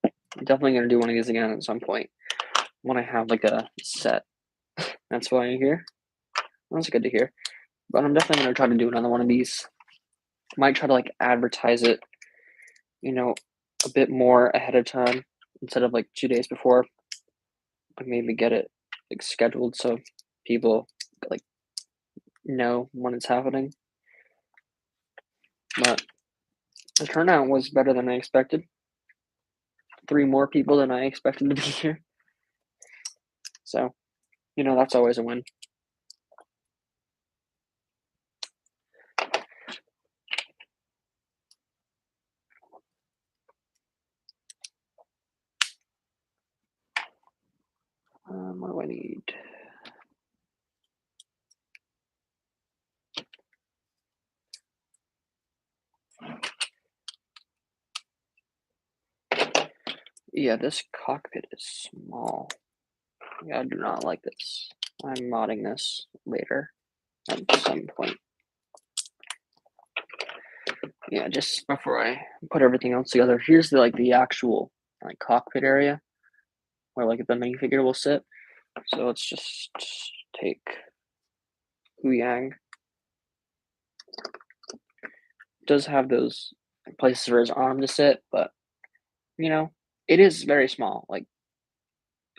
I'm definitely gonna do one of these again at some point when I have like a set. That's why you're here. That's good to hear. But I'm definitely gonna try to do another one of these. Might try to like advertise it, a bit more ahead of time instead of like 2 days before. Like maybe get it like scheduled so people like know when it's happening. But the turnout was better than I expected. 3 more people than I expected to be here. So, that's always a win. What do I need? Yeah, this cockpit is small. Yeah, I do not like this. I'm modding this later at some point. Yeah, just before I put everything else together. Here's the actual cockpit area where like the minifigure will sit. So let's just take Huyang. Does have those places for his arm to sit, but it is very small. Like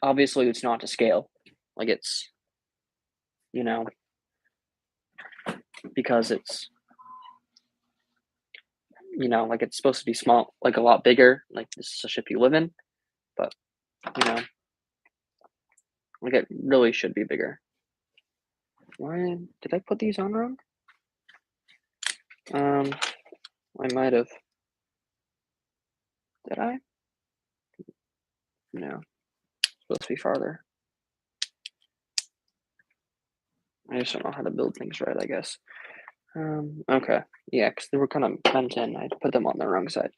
obviously it's not to scale. Like it's because it's like it's supposed to be small, like a lot bigger. Like this is a ship you live in, but you know, like it really should be bigger. Why did I put these on wrong? I might have. Did I? No, it's supposed to be farther. I just don't know how to build things right, I guess. Okay. Yeah, because they were kind of bent in. I put them on the wrong side.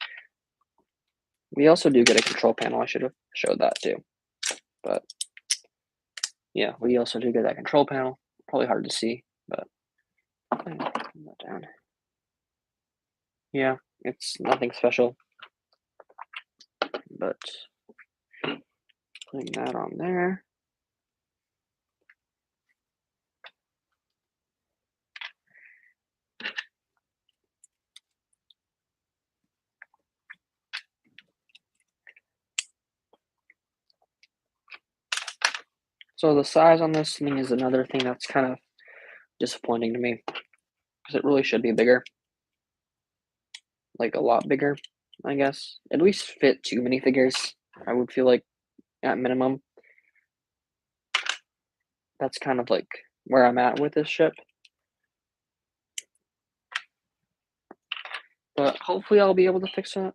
We also do get a control panel. I should have showed that too. But yeah, we also do get that control panel. Probably hard to see, but put that down. Yeah, it's nothing special, but putting that on there. So the size on this thing is another thing that's kind of disappointing to me because it really should be bigger, like a lot bigger, I guess. At least fit 2 minifigures, I would feel like at minimum. That's kind of like where I'm at with this ship. But hopefully I'll be able to fix it.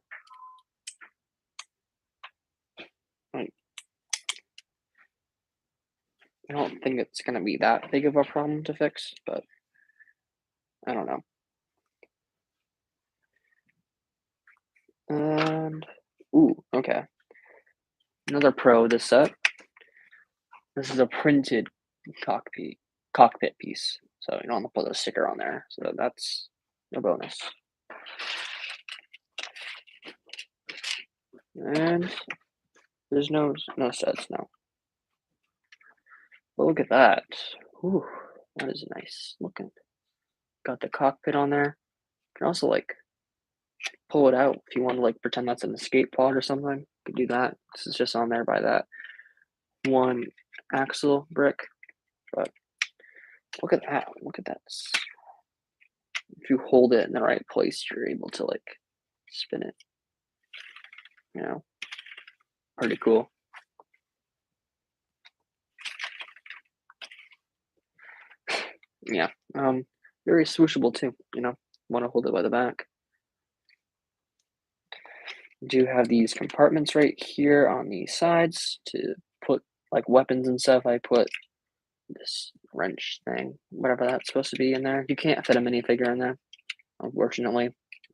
Like, I don't think it's gonna be that big of a problem to fix, but I don't know. And ooh, okay. Another pro of this set. This is a printed cockpit piece, so you don't have to put a sticker on there. So that's a bonus. And there's no studs now. But look at that. Ooh, that is nice looking. Got the cockpit on there. You can also like pull it out if you want to like pretend that's an escape pod or something. You could do that. This is just on there by that one axle brick. But look at that. Look at that. If you hold it in the right place, you're able to like spin it. You know, pretty cool. Yeah. Very swooshable too. You know, want to hold it by the back. Do have these compartments right here on the sides to put like weapons and stuff. I put this wrench thing, whatever that's supposed to be in there. You can't fit a minifigure in there, unfortunately.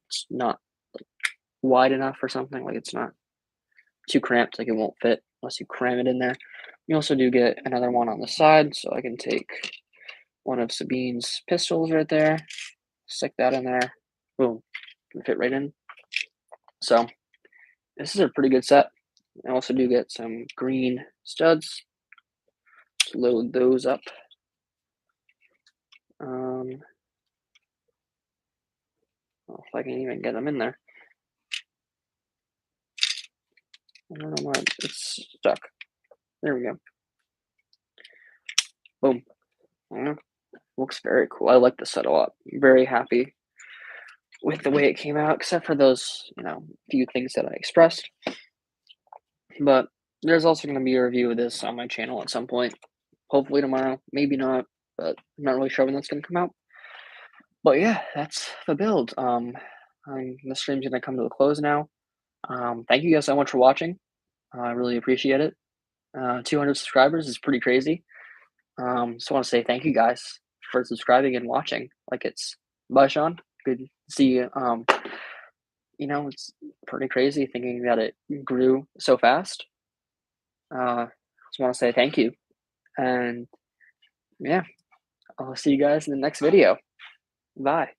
It's not like wide enough or something. Like it's not too cramped. Like it won't fit unless you cram it in there. You also do get another one on the side, so I can take one of Sabine's pistols right there, stick that in there. Boom, can fit right in. So this is a pretty good set. I also do get some green studs. Let's load those up. Well, if I can even get them in there. I don't know why it's stuck. There we go. Boom. Looks very cool. I like the set a lot. I'm very happy with the way it came out, except for those, few things that I expressed. But there's also going to be a review of this on my channel at some point. Hopefully tomorrow. Maybe not, but I'm not really sure when that's going to come out. But yeah, that's the build. The stream's going to come to a close now. Thank you guys so much for watching. I really appreciate it. 200 subscribers is pretty crazy. So I want to say thank you guys for subscribing and watching. Like it's bye, Sean. Good to see you. It's pretty crazy thinking that it grew so fast. Just want to say thank you. And yeah, I'll see you guys in the next video. Bye.